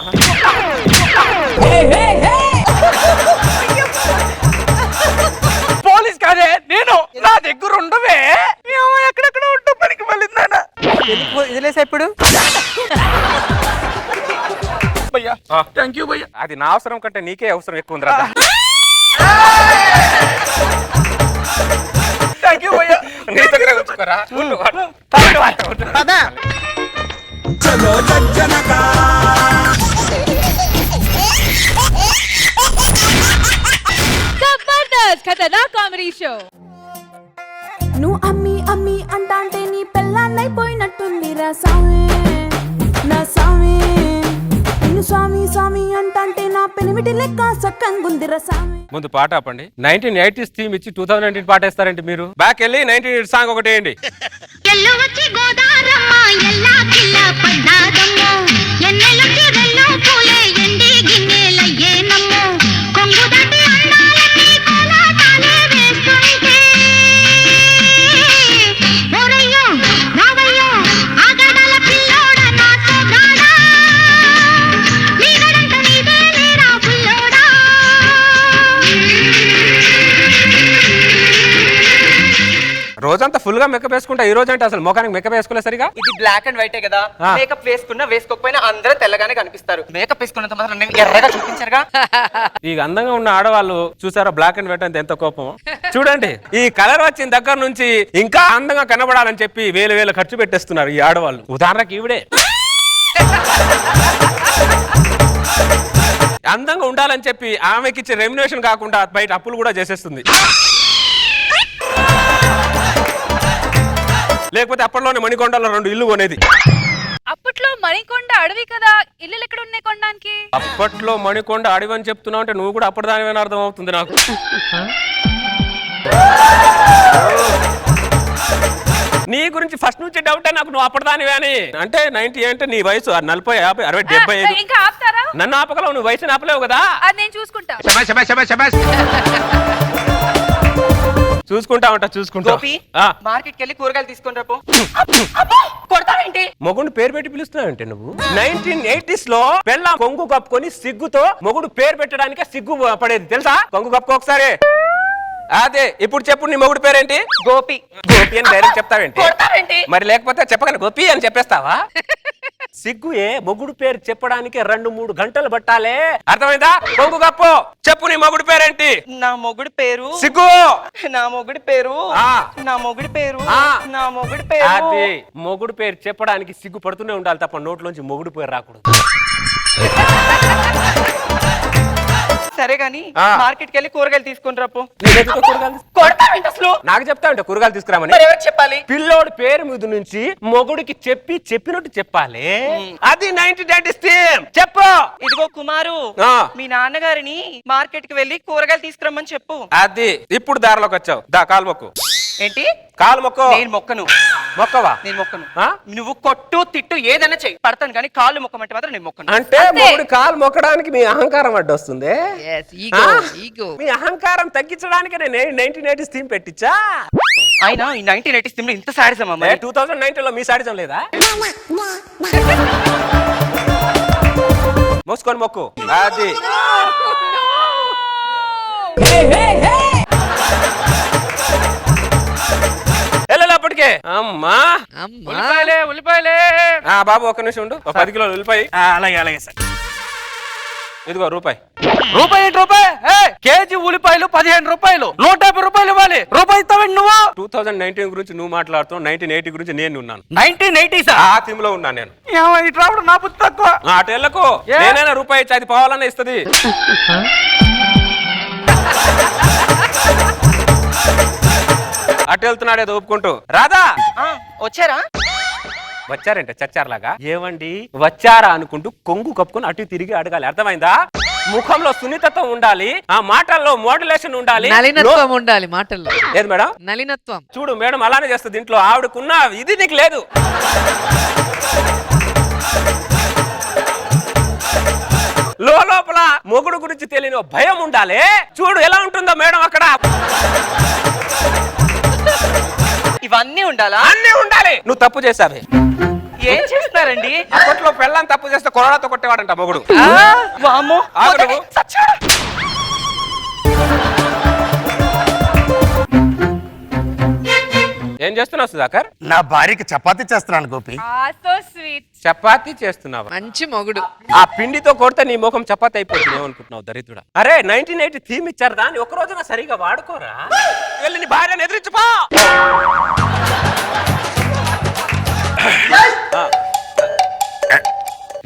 Speaker 5: పోలీస్ కాదే నేను. నా దగ్గర ఉండవే. ఎక్కడెక్కడ ఉంటూ పనికి మళ్ళీందానా వదిలేసా ఇప్పుడు. భయ్యా థ్యాంక్ యూ భయ్యా.
Speaker 4: అది నా అవసరం కంటే నీకే అవసరం ఎక్కువ ఉందిరా.
Speaker 5: థ్యాంక్ యూ భయ్యా.
Speaker 4: నీ దగ్గర ఉంచుకోరా.
Speaker 7: జబర్దస్త్ ఖతర్నాక్ కామెడీ షో.
Speaker 3: నువ్వు అమ్మి అమ్మి అంటాంటే నీ పెళ్ళాన్నైపోయినట్టుంది రా సామి, నా సామి. నిన్ను స్వామి స్వామి అంటాంటే నా పెనిమిటి లెక్క సక్కంగుంది రా సామి.
Speaker 4: ముందు పాట ఆపండి. 1980s థీమ్ ఇచ్చి 2019 పాటేస్తారంటే మీరు. బ్యాక్ వెళ్ళి 1980 సాంగ్ ఒకటి వేయండి.
Speaker 3: ఎల్లు వచ్చి గోదారమ్మ ఎల్లా పిల్ల పడ్డాదమ్మో, ఎన్నెలొచ్చి రెల్లో పూలే ఎండి గిన్నెలయ్యేనమ్మో, కొంగు దాటి అందాలకి కోలాటాలే వేస్తుంటే ఓరయ్యో రావయ్యో ఆగడాల పిల్లోడ నాతో గాడా, నీగడంట నీదే లేరా పుల్లోడా.
Speaker 4: రోజంతా ఫుల్ గా మేకప్ వేసుకుంటా, ఈ రోజు అంటే అసలు ముఖానికి మేకప్ వేసుకోలే సరిగా.
Speaker 5: ఇది బ్లాక్ అండ్ వైటే కదా. మేకప్ వేసుకున్నా వేసుకోకపోయినా అందరూ తెల్లగానే కనిపిస్తారు. మేకప్ వేసుకున్నంత మాత్రం నేను ఎర్రగా చూపించారుగా.
Speaker 4: ఈ అందంగా ఉన్న ఆడవాళ్ళు చూసారా బ్లాక్ అండ్ వైట్ అంటే ఎంత కోపం. చూడండి, ఈ కలర్ వచ్చిన దగ్గర నుంచి ఇంకా అందంగా కనబడాలని చెప్పి వేలు వేలు ఖర్చు పెట్టేస్తున్నారు ఈ ఆడవాళ్ళు. ఉదాహరణకి ఈవిడే అందంగా ఉండాలని చెప్పి ఆమెకి ఇచ్చే రెమ్యునేషన్ కాకుండా బయట అప్పులు కూడా చేసేస్తుంది. లేకపోతే అప్పట్లోనే మణికొండలో 2 ఇల్లు కొనేది.
Speaker 7: అప్పట్లో మణికొండ అడవి కదా, ఇల్లులు ఎక్కడ ఉన్నాయి కొనడానికి?
Speaker 4: అప్పట్లో మణికొండ అడవి అని చెప్తున్నావు అంటే నువ్వు కూడా అప్పటిదానివైనా అర్థం అవుతుంది నాకు. గురించి ఫస్ట్ నుంచి డౌటే నాకు, నువ్వు అప్పటిదానివే అని. అంటే 90 అంటే నీ వయసు 40, 50, 60, 75.
Speaker 7: ఇంకా ఆపుతారా?
Speaker 4: నన్ను ఆపగలవు, నువ్వు వయసు ఆపలేవు కదా.
Speaker 7: అది నేను చూసుకుంటా.
Speaker 4: చూసుకుంటా ఉంటా, చూసుకుంటా.
Speaker 5: గోపి మార్కెట్కి వెళ్ళి కూరగాయలు తీసుకొని రాపో. కొడతావేంటి?
Speaker 4: మొగుడు పేరు పెట్టి పిలుస్తున్నావంటే నువ్వు. 1980s లో పెళ్ళాం కొంగు కప్పుకొని సిగ్గుతో మొగుడు పేరు పెట్టడానికే సిగ్గు పడేది తెలుసా? కొంగు కప్పుకో ఒకసారి. అదే ఇప్పుడు చెప్పు, నీ మొగుడు పేరేంటి?
Speaker 5: గోపి.
Speaker 4: గోపి అని డైరెక్ట్ చెప్తావేంటి?
Speaker 5: కొడతావేంటి?
Speaker 4: మరి లేకపోతే చెప్పగలను గోపి అని చెప్పేస్తావా? సిగ్గుయే మొగుడు పేరు చెప్పడానికి 2-3 గంటలు పట్టాలే, అర్థమైందా? కొంగు కప్పు, చెప్పు నీ మొగుడు పేరేంటి?
Speaker 5: నా మొగుడు పేరు
Speaker 4: సిగ్గు.
Speaker 5: నా మొగుడి పేరు నా మొగుడి పేరు నా మొగుడి పేరు.
Speaker 4: అది మొగుడు పేరు చెప్పడానికి సిగ్గు పడుతూనే ఉండాలి తప్ప నోట్లోంచి మొగుడు పేరు రాకూడదు.
Speaker 5: సరే గాని మార్కెట్కి వెళ్ళి కూరగాయలు తీసుకొని రాపో.
Speaker 4: నాకు చెప్తా ఉంటే కూరగాయలు తీసుకురామని.
Speaker 5: చెప్పాలి?
Speaker 4: పిల్లోడు పేరు మీద నుంచి మొగుడికి చెప్పినట్టు చెప్పాలి. అది 1990s థీమ్. చెప్పు.
Speaker 5: ఇదిగో కుమారు, మీ నాన్నగారిని మార్కెట్ కి వెళ్ళి కూరగాయలు తీసుకురమ్మని చెప్పు.
Speaker 4: అది ఇప్పుడు దారిలోకి వచ్చావు. దా కాలు మొక్కు.
Speaker 5: ఏంటి?
Speaker 4: కాలు మొక్కు.
Speaker 5: నేను మొక్కను.
Speaker 4: మొక్కవా?
Speaker 5: నేను మొక్కను. నువ్వు కొట్టు తిట్టు ఏదైనా చెయ్యి, పడతాను కానీ కాళ్ళు మొక్కమంటే మాత్రం నేను మొక్కను.
Speaker 4: అంటే మొగుడు కాలు మొక్కడానికి మీ అహంకారం అడ్డొస్తుంది. మీ అహంకారం తగ్గించడానికి నేను 1980s థీమ్ పెట్టించా.
Speaker 5: అయినా ఈ 1980s థీమ్ లో ఇంత సాడిజం అమ్మా.
Speaker 4: 2019 లో మీ సాడిజం లేదా? మోసుకొని మొక్కు. అది అప్పటికే అమ్మా
Speaker 5: ఉల్లిపాయలే.
Speaker 4: బాబు ఒక్క నిమిషం ఉండు. 10 కిలోలు ఉల్లిపాయ.
Speaker 5: అలాగే సార్.
Speaker 4: ఇదిగో రూపాయి.
Speaker 5: రూపాయి కేజీ ఉల్లిపాయలు 15 రూపాయలు, 150 రూపాయలు ఇవ్వాలి. రూపాయి ఇస్తావండి నువ్వు.
Speaker 4: 2019 గురించి నువ్వు మాట్లాడుతావు, 1980 గురించి నేను ఉన్నాను.
Speaker 5: 1980s
Speaker 4: ఆ థీమ్ లో ఉన్నాను నేను.
Speaker 5: ఇటు రావడం నా బుద్ధి తక్కువ.
Speaker 4: అటు వెళ్ళకు, నేనైనా రూపాయి ఇచ్చి అది పోవాలన్నా ఇస్తుంది. అటు వెళ్తున్నాడు ఏదో ఒప్పుకుంటూ. రాదా
Speaker 5: వచ్చారా?
Speaker 4: వచ్చారంటే చచ్చారులాగా. ఏమండి వచ్చారా అనుకుంటూ కొంగు కప్పుకొని అటు తిరిగి అడగాలి, అర్థమైందా? ముఖంలో సున్నితత్వం ఉండాలి, ఆ మాటల్లో మోడ్యులేషన్ ఉండాలి,
Speaker 11: నలినత్వం ఉండాలి మాటల్లో.
Speaker 4: ఏది మేడం?
Speaker 11: నలినత్వం.
Speaker 4: చూడు మేడం అలానే చేస్తుంది ఇంట్లో. ఆవిడకున్న ఇది నీకు లేదు. లోపల మొగుడు గురించి తెలియని భయం ఉండాలి. చూడు ఎలా ఉంటుందో మేడం అక్కడ.
Speaker 5: ఇవన్నీ ఉండాలా?
Speaker 4: అన్నీ ఉండాలి. నువ్వు తప్పు చేసావే.
Speaker 5: ఏం చేస్తారండి?
Speaker 4: అప్పట్లో పెళ్ళాన్ని తప్పు చేస్తే కొరడాతో కొట్టేవాడంట మొగుడు. ఏం చేస్తున్నావు సుధాకర్?
Speaker 6: నా భార్యకి చపాతీ చేస్తున్నాను గోపి.
Speaker 4: చపాతీ చేస్తున్నావా?
Speaker 11: మంచి మొగుడు.
Speaker 4: ఆ పిండితో కొడితే నీ ముఖం చపాతీ అయిపోతుంది. ఏమనుకుంటున్నావు దరిద్రుడా? అరే 1980 థీమ్ ఇచ్చారు, దాన్ని ఒక రోజున సరిగా వాడుకోరా. వెళ్ళి నీ భార్యను ఎదిరించుకో.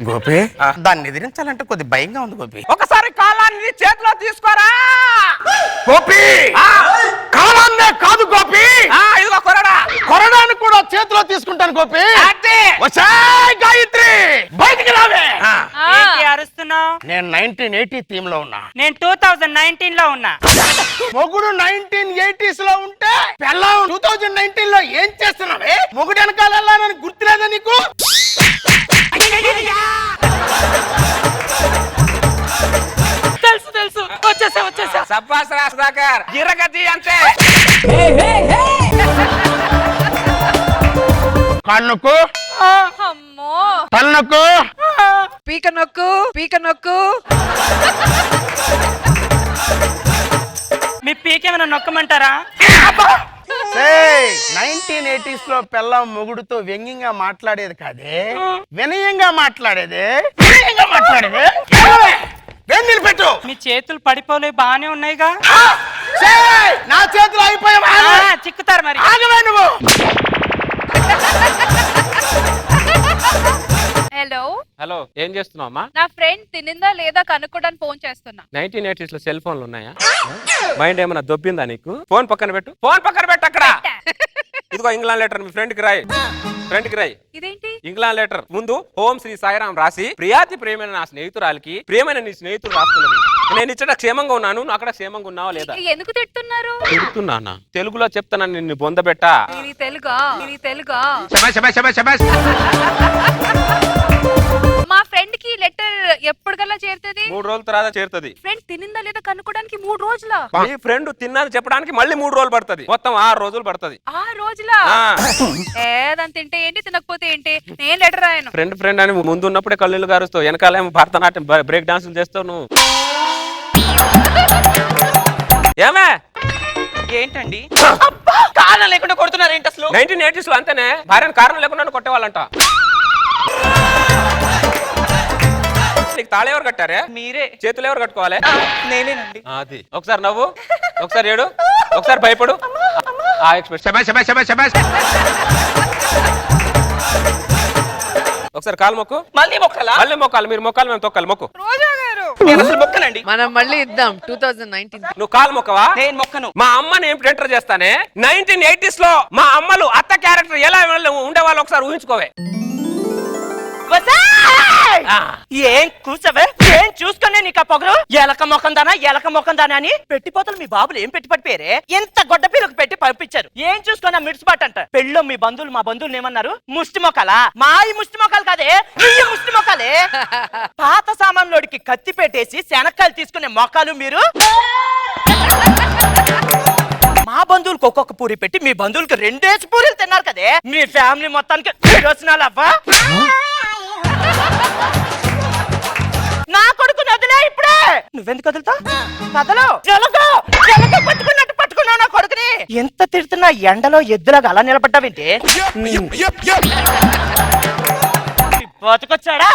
Speaker 6: గోపి దాన్ని ఎదిరించాలంటే కొద్ది భయంగా ఉంది గోపి.
Speaker 4: ఒకసారి కాలాన్ని చేతిలో తీసుకోరా.
Speaker 6: గోపి కాలాన్నే కాదు గోపి,
Speaker 4: ఇదిగో కొరడా.
Speaker 6: కొరడాన్ని కూడా చేతిలో తీసుకుంటాను గోపి. గాయత్రి బయటికి రావే.
Speaker 5: అరుస్తున్నావు?
Speaker 6: నేను 1980 థీమ్ లో ఉన్నా.
Speaker 5: నేను 2019 లో ఉన్నా.
Speaker 6: మొగుడు 1980s లో ఉంటే పెళ్ళాం 2019 లో ఏం చేస్తున్నావే? మొగుడు వెనకాల వెళ్ళాలని గుర్తులేదా నీకు?
Speaker 5: తెలుసు వచ్చేసా.
Speaker 4: సబ్బాస్ రా సుధాకర్, గిరగతి అంతే.
Speaker 6: కన్నుకు
Speaker 7: అమ్మో
Speaker 6: పన్నుకు
Speaker 11: పీక నొక్కు.
Speaker 5: మీ పీకేమైనా నొక్కమంటారా?
Speaker 6: 1980s లో పెళ్ళాం మొగుడుతో వ్యంగ్యంగా మాట్లాడేది కాదే, వినయంగా మాట్లాడేది. పెట్టు.
Speaker 5: మీ చేతులు పడిపోలే బానే ఉన్నాయిగా.
Speaker 6: నా చేతులు అయిపోయావా?
Speaker 5: చిక్కుతారు మరి.
Speaker 6: ఆగవే నువ్వు.
Speaker 7: హలో
Speaker 4: ఏం చేస్తున్నావు అమ్మా?
Speaker 7: నా ఫ్రెండ్ తినిందా లేదా కనుక్కోడానికి ఫోన్ చేస్తున్నా.
Speaker 4: 1980s లో సెల్ ఫోన్లు ఉన్నాయా? మైండ్ ఏమన్నా దొబ్బిందా నీకు? ఫోన్ పక్కన పెట్టు అక్కడ. ఇదిగో ఇంగ్లాండ్ లెటర్ మీ ఫ్రెండ్ కి రాయి.
Speaker 7: ఇదేంటి?
Speaker 4: ఇంగ్లాండ్ లెటర్ ముందు ఓం శ్రీ సాయిరాం రాసి ప్రియాతి ప్రేమైన నా స్నేహితురాలికి ప్రేమైన నీ స్నేహితుడు రాస్తున్నది. నేను ఇచ్చట క్షేమంగా ఉన్నాను, నువ్వు అక్కడ క్షేమంగా ఉన్నావా లేదా?
Speaker 7: ఎందుకు తిడుతున్నారు?
Speaker 4: తిడుతున్నానా? తెలుగులో చెప్తాను నిన్ను బొందబెట్ట.
Speaker 7: ఇది తెలుగా? ఇది తెలుగా? మా ఫ్రెండ్ కి లెటర్ ఎప్పటికల్లా చేరుతుంది?
Speaker 4: 3 రోజుల తర్వాత చేరుతుంది.
Speaker 7: ఫ్రెండ్ తినిందా లేదా కనుక్కోడానికి 3 రోజుల?
Speaker 4: నీ ఫ్రెండ్ తిన్నాను చెప్పడానికి మళ్ళీ 3 రోజులు పడుతుంది. మొత్తం 6 రోజులు పడుతుంది.
Speaker 7: 6 రోజుల? ఏదని తింటే ఏంటి, తినకపోతే ఏంటి? నేను లెటర్ రాయను.
Speaker 4: ఫ్రెండ్ అని ముందు ఉన్నప్పుడే కళ్ళు గారుస్తావు, వెనకాల ఏమో భరతనాట్యం బ్రేక్ డాన్సులు చేస్తావు నువ్వు. ఏమే
Speaker 5: ఏంటండి కారణం లేకుండా కొడుతున్నారు ఏంటి అసలు?
Speaker 4: 1980s లో అంతేనే, భార్యను కారణం లేకుండా కొట్టేవాళ్ళంట. నీకు తాళ ఎవరు కట్టారే?
Speaker 5: మీరే.
Speaker 4: చేతులు ఎవరు కట్టుకోవాలి?
Speaker 5: నేనేనండి.
Speaker 4: అది ఒకసారి నవ్వు, ఒకసారి ఏడు, ఒకసారి భయపడు. ఆ ఎక్స్ప్రెషన్ ఒకసారి కాలు మొక్కు.
Speaker 5: మళ్ళీ మొక్కలా?
Speaker 4: మళ్ళీ మొక్కాలి. మీరు మొక్కాలి, మేము తొక్కాలి. మొక్కు.
Speaker 5: రోజా గారు నేను అసలు మొక్కనండి.
Speaker 11: మనం మళ్ళీ ఇద్దాం 2019.
Speaker 4: నువ్వు కాలు మొక్కవా?
Speaker 5: నేను మొక్కను.
Speaker 4: మా అమ్మని ఏం ఎంటర్ చేస్తానే. 1980s లో మా అమ్మలు అత్త క్యారెక్టర్ ఎలా ఉండేవాళ్ళు ఒకసారి ఊహించుకోవే.
Speaker 5: ఏం కూర్చోవే, ఏం చూసుకునే నీకు ఆ పొగరు? ఎలక మొఖం దానా అని పెట్టిపోతలు మీ బాబులు ఏం పెట్టి పడిపోయారే? ఎంత గొడ్డ పీరకు పెట్టి పంపించారు. ఏం చూసుకున్నా మిడిసిపాటు అంట. పెళ్ళో మీ బంధువులు మా బంధువులు ఏమన్నారు? ముష్టి మొక్కలా? మా ఈ ముష్టి మొక్కలు కాదే, ఈ ముష్టి మొక్కలే. పాత సామాన్లోడికి కత్తి పెట్టేసి శనక్కాయలు తీసుకునే మొక్కలు మీరు. మా బంధువులకు ఒక్కొక్క పూరి పెట్టి మీ బంధువులకి 2 పూరీలు తిన్నారు కదే. మీ ఫ్యామిలీ మొత్తానికి అవ్వా. నా కొడుకుని వదిలే ఇప్పుడే. నువ్వెందుకు వదులుతా? కథలో పట్టుకున్నట్టు పట్టుకున్నావు నా కొడుకుని. ఎంత తిడుతున్నా ఎండలో ఎద్దులాగా అలా నిలబడ్డావేంటి? బతుకొచ్చాడా?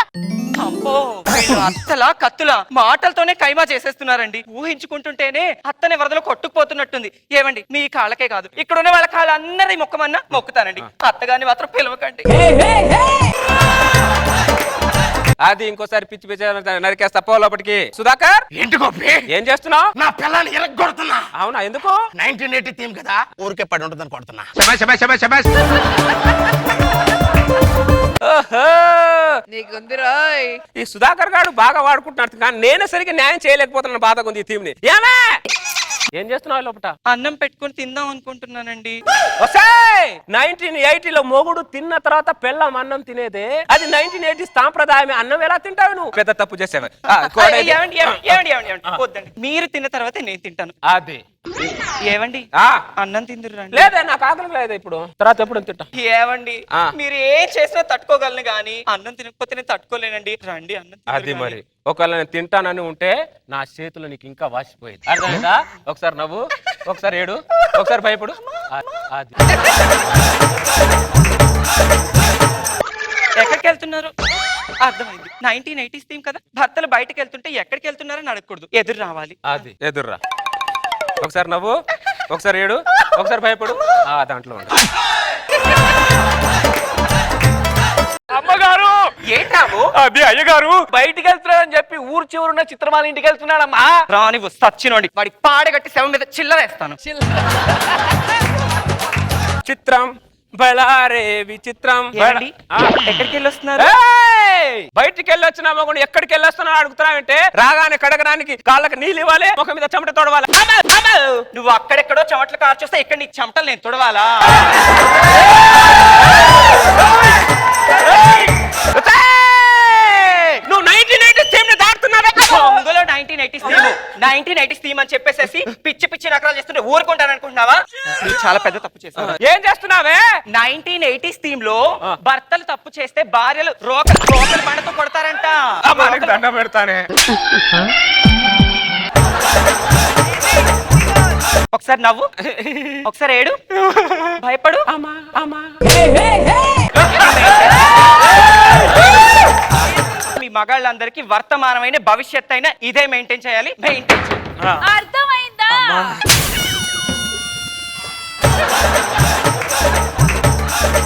Speaker 5: అమ్మో, అత్తలా కత్తులా మాటలతోనే కైమా చేసేస్తున్నారండి. ఊహించుకుంటుంటేనే అత్తనే వరదలో కొట్టుకుపోతున్నట్టుంది. ఏమండి, మీ కాళ్ళకే కాదు ఇక్కడ ఉన్న వాళ్ళ కాళ్ళు అందరి మొక్కమన్నా మొక్కుతానండి. అత్తగాని మాత్రం పిలవకండి.
Speaker 4: అది ఇంకోసారి పిచ్చి పిచ్చి నరికేస్తా పో లోపటికి. సుధాకర్,
Speaker 6: ఏంటి గోపి?
Speaker 4: ఏం చేస్తున్నావు?
Speaker 6: నా పిల్లని ఇరగొడుతున్నా.
Speaker 4: అవునా, ఎందుకు?
Speaker 6: 1980 థీమ్ కదా, ఊరికే పడి ఉంటుందని కొడుతున్నా.
Speaker 11: నీకుంది రాయ్.
Speaker 4: ఈ సుధాకర్ గారు బాగా వాడుకుంటున్నారు, కానీ నేను సరిగ్గా న్యాయం చేయలేకపోతున్నా. బాధగా ఉంది ఈ థీమ్ ని. ఏం చేస్తున్నావు లోపట?
Speaker 5: అన్నం పెట్టుకుని తిందాం అనుకుంటున్నానండి.
Speaker 4: 1980 లో మొగుడు తిన్న తర్వాత పెళ్ళం అన్నం తినేదే. అది 1980s సాంప్రదాయమే. అన్నం ఎలా తింటావు నువ్వు? పెద్ద తప్పు చేసావు.
Speaker 5: మీరు తిన్న తర్వాత నేను తింటాను.
Speaker 4: అది
Speaker 5: ఏవండి, అన్నం తిందురు రండి.
Speaker 4: లేదే, నాకు ఆకలి లేదు ఇప్పుడు. తర్వాత ఎప్పుడు తింటా.
Speaker 5: ఏవండి, మీరు ఏం చేసినా తట్టుకోగలను గానీ అన్నం తినకపోతే నేను తట్టుకోలేనండి. రండి అన్నం.
Speaker 4: అది మరి ఒకవేళ నేను తింటానని ఉంటే నా చేతులు నీకు ఇంకా వాసిపోయేది. అర్థమైందా? ఒకసారి నవ్వు, ఒకసారి ఏడు, ఒకసారి భయపడు. అది
Speaker 5: ఎక్కడికి వెళ్తున్నారు? అర్థమైంది. 1980s థీమ్ కదా, భర్తలు బయటకు వెళ్తుంటే ఎక్కడికి వెళ్తున్నారని అడగకూడదు, ఎదురు రావాలి.
Speaker 4: అది ఎదుర్రా. ఒకసారి నవ్వు, ఒకసారి ఏడు, ఒకసారి భయపడు. దాంట్లో ఉండు.
Speaker 5: అమ్మగారు ఏంటాము?
Speaker 4: అది అయ్యగారు బయటికి వెళ్తున్నాడని చెప్పి ఊరు చివరున్న చిత్రమాల ఇంటికి వెళ్తున్నాడమ్మా.
Speaker 5: రాని సచ్చినోడి వాడి పాడగట్టి శవం మీద చిల్లరేస్తాను.
Speaker 4: చిత్రం బళారే విచిత్రం.
Speaker 5: ఎక్కడికి వెళ్ళొస్తున్నారు?
Speaker 4: బయటికి వెళ్ళొచ్చిన మగుడు ఎక్కడికి వెళ్ళొస్తున్నా అడుగుతున్నావంటే, రాగానే కడగడానికి కాళ్ళకి నీళ్ళు ఇవ్వాలి, ముఖం మీద చెమట తొడవాలి.
Speaker 5: నువ్వు అక్కడెక్కడో చెమటలు కార్చొస్తే ఇక్కడ నీ చెమటలు నేను తొడవాలా?
Speaker 4: నువ్వు 1980s థీమ్ ని దాటుతున్నావే.
Speaker 5: 1980s థీమ్ అని చెప్పేసి పిచ్చి పిచ్చి నకరాలు చేస్తుంటే ఊరుకుంటాను అనుకుంటున్నావా? నువ్వు చాలా పెద్ద తప్పు చేస్తావు.
Speaker 4: ఏం చేస్తున్నావే?
Speaker 5: 1980s థీమ్ లో భర్తలు తప్పు చేస్తే భార్యలు రోకలు బండతో కొడతారంట.
Speaker 4: దండ పెడతానే.
Speaker 5: ఒకసారి నవ్వు, ఒకసారి ఏడు, భయపడు. మీ మగాళ్ళందరికీ వర్తమానమైన భవిష్యత్ అయినా ఇదే మెయింటైన్ చేయాలి.
Speaker 7: అర్థమైందా?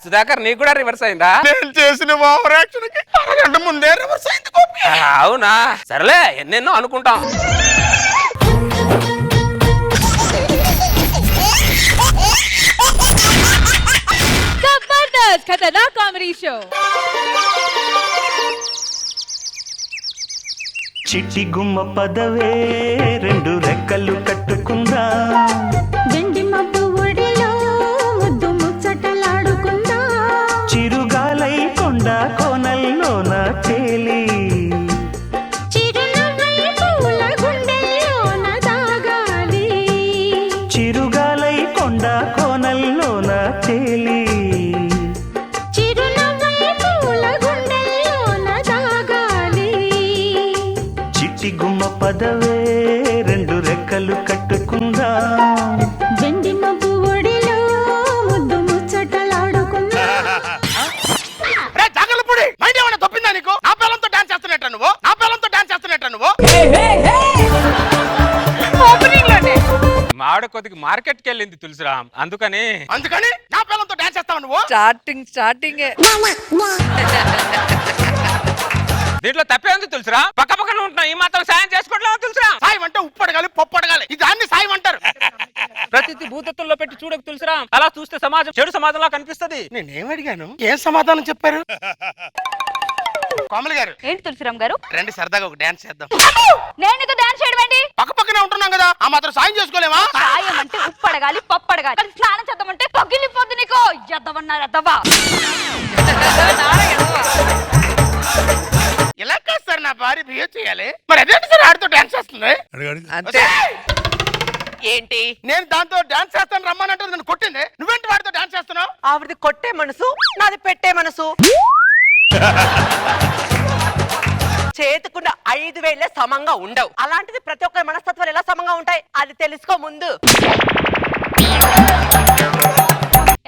Speaker 4: సుధాకర్, నీకు కూడా రివర్స్ అయిందా?
Speaker 6: నేను చేసిన ఓవర్ యాక్షన్ కి అరగంట ముందే రివర్స్ అయింది గోపి.
Speaker 4: అవునా, సరేలే, ఎన్నెన్నో అనుకుంటాం.
Speaker 7: జబర్దస్త్ ఖతర్నాక్ కామెడీ షో.
Speaker 2: చిట్టి గుమ్మ పదవే రెండు రెక్కలు కట్టుకుందా,
Speaker 3: వెండి మబ్బు ఒడిలో ముద్దు ముచ్చటలాడుకుందా,
Speaker 2: చిరుగాలై కొండ కోనల్లోన తేలి,
Speaker 3: చిరునవ్వై పూల గుండెల్లోన దాగాలి,
Speaker 2: చిరుగాలై కొండ కోనల్లోన తేలి,
Speaker 3: చిరునవ్వై పూల గుండెల్లోన దాగాలి.
Speaker 2: చిట్టి గుమ్మ పదవే రెండు రెక్కలు కట్టుకుందా,
Speaker 3: వెండి మబ్బు ఒడిలో ముద్దు ముచ్చటలాడుకుందా.
Speaker 6: రే జాగలపూడి మైండ్ ఏమైనా తప్పిందా నీకు? నా పిల్లలతో డాన్స్ చేస్తున్నట్ట నువ్వు, నా పిల్లలతో డాన్స్ చేస్తున్నట్ట నువ్వు.
Speaker 4: మా ఆవిడ కొద్దిగా మార్కెట్కి వెళ్ళింది తులసిరామ్, అందుకని
Speaker 6: అందుకని నా పిల్లలతో డాన్స్ చేస్తావు నువ్వు?
Speaker 11: స్టార్టింగ్
Speaker 4: దీంట్లో తప్పే ఉంది తులసిరా. పక్క పక్కన ఉంటున్నాం, ఈ మాత్రం సాయం చేసుకోవట్లేదు తులసిరా.
Speaker 6: సాయం అంటే ఉప్పు అడగాలి, పప్పు అడగాలి, ఇది అన్ని సాయం అంటారు.
Speaker 4: ప్రతిదీ భూతత్వంలో పెట్టి చూడకు తులసిరా. అలా చూస్తే సమాజం చెడు సమాజంలా కనిపిస్తది.
Speaker 6: నేనేం అడిగాను? ఏం సమాధానం చెప్పారు? కోమలి గారు
Speaker 7: ఏంటి తులసిరామ్ గారు?
Speaker 6: రండి సరదాగా ఒక డాన్స్ చేద్దాం.
Speaker 7: నేను నీకు డాన్స్ చేయడం ఏంటి?
Speaker 6: పక్క పక్కనే ఉంటున్నాం కదా, ఆ మాత్రం సాయం చేసుకోలేమా?
Speaker 7: సాయం అంటే ఉప్పు అడగాలి, పప్పు అడగాలి. కానీ స్నానం చేద్దామంటే పగిలిపోద్ది నీకు. ఎద్దవన్నారు ఎద్దవా.
Speaker 6: ఇలా కాదు సార్ నా భార్య బిహేవ్ చేయాలి. మరి అదేంటి సార్ ఆడితో డాన్స్ చేస్తుంది?
Speaker 11: అంతే.
Speaker 6: ఏంటి నేను దాంతో డాన్స్ చేస్తాను రమ్మనంటే నన్ను కొట్టింది, నువ్వేంటి వాడితో డాన్స్ చేస్తున్నావు?
Speaker 11: ఆవిడది కొట్టే మనసు, నాది పెట్టే మనసు. చేతుకున్న 5 వేలే సమంగా ఉండవు. అలాంటిది ప్రతి ఒక్కరి మనస్తత్వాలు ఎలా సమంగా ఉంటాయి అది తెలుసుకో ముందు.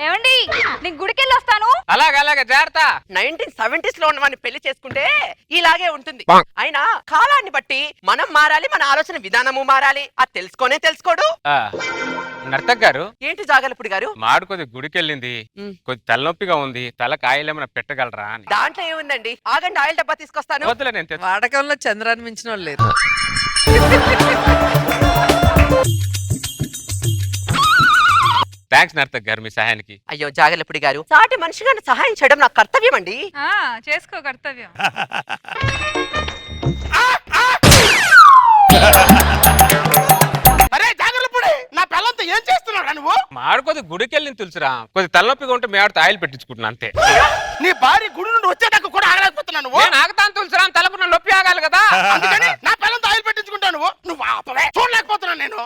Speaker 7: ఏమండి నేను గుడికెళ్ళి వస్తాను.
Speaker 4: అలాగే అలాగే జాగ్రత్త.
Speaker 11: 1970s లో ఉన్నవాడిని పెళ్లి చేసుకుంటే ఇలాగే ఉంటుంది. అయినా కాలాన్ని బట్టి మనం మారాలి, మన ఆలోచన విధానము మారాలి. అది తెలుసుకోడు.
Speaker 4: నర్తక్ గారు,
Speaker 11: ఏంటి జాగలపుడి గారు?
Speaker 4: మాడు కొద్ది గుడికి వెళ్ళింది, కొద్ది తలనొప్పిగా ఉంది, తలకు ఆయిల్ ఏమైనా పెట్టగలరా అని.
Speaker 11: దాంట్లో ఏముందండి, ఆగండి ఆయిల్ డబ్బా తీసుకొస్తాను.
Speaker 4: వద్దులే, నేను తెచ్చు.
Speaker 11: వాడకంలో చంద్రాన్ని మించిన వాళ్ళు లేరు.
Speaker 4: థ్యాంక్స్ నర్తక్ గారు మీ సహాయానికి.
Speaker 11: అయ్యో జాగలపుడి గారు, సాటి మనిషిగా సహాయం చేయడం నా కర్తవ్యం అండి.
Speaker 7: చేసుకో కర్తవ్యం.
Speaker 6: అరే జాగలపుడి, నా పిల్లలతో ఏం చేస్తున్నావు నువ్వు?
Speaker 4: మాడు కొద్ది గుడికి వెళ్ళింది తులసిరా. కొద్ది తలనొప్పిగా ఉంటే మీ ఆవిడతో ఆయిల్ పెట్టించుకుంటున్నా అంతే.
Speaker 6: నీ భార్య గుడి నుండి వచ్చేదాకా కూడా ఆగలేకపోతున్నావు నువ్వు.
Speaker 4: నేను ఆగుతాను తులసిరా, తలకు నా నొప్పి ఆగాలి కదా.
Speaker 6: అందుకని నా పిల్లలతో ఆయిల్ పెట్టించుకుంటావు నువ్వు ఆపవే. చూడలేకపోతున్నాను నేను.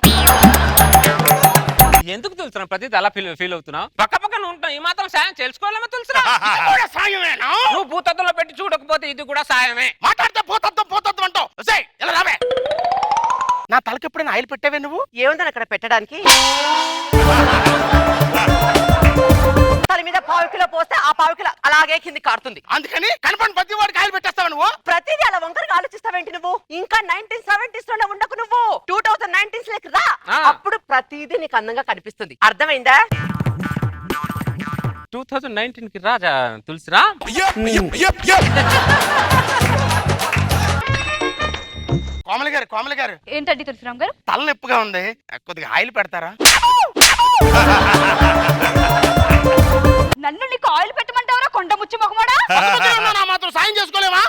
Speaker 4: ఎందుకు తులసిరా ప్రతిదీ అలా ఫీల్ అవుతున్నావు? పక్క పక్కన ఉంటాం, ఈ మాత్రం సాయం చేసుకోవాలమ్మా తులసిరా.
Speaker 6: ఇది కూడా సాయమేనా?
Speaker 4: నువ్వు భూతత్వంలో పెట్టి చూడకపోతే ఇది కూడా సాయమే.
Speaker 6: మాట్లాడితే పోతత్వం అంటావు. ఇలా రావే. నా తలకి ఎప్పుడైనా ఆయిల్ పెట్టావే నువ్వు?
Speaker 11: ఏముందని అక్కడ పెట్టడానికి? తల మీద 1/4 కిలో పోస్తే ఆ 1/4 కిలో అలాగే కింది కారుతుంది.
Speaker 6: అందుకని కనపడి ప్రతి వాడికి ఆయిల్ పెట్టేస్తావు నువ్వు?
Speaker 11: ప్రతిదీ అలా వంకరగా ఆలోచిస్తావేంటి నువ్వు? ఇంకా 1970s లోనే ఉండకు నువ్వు. 2019s లోకి రా. అప్పుడు ప్రతిదీ నీకు అందంగా కనిపిస్తుంది. అర్థమైందా?
Speaker 4: 2019 కి రాజా తులసిరా.
Speaker 6: కోమలి గారు
Speaker 7: ఏంటండి తులసిరామ్ గారు?
Speaker 6: తలనొప్పిగా ఉంది, కొద్దిగా ఆయిల్ పెడతారా?
Speaker 7: నన్ను నీకు ఆయిల్ పెట్టమంటావరా కొండ ముచ్చి మొహమోడా?
Speaker 6: నా మాత్రం సాయం చేసుకోలేవా?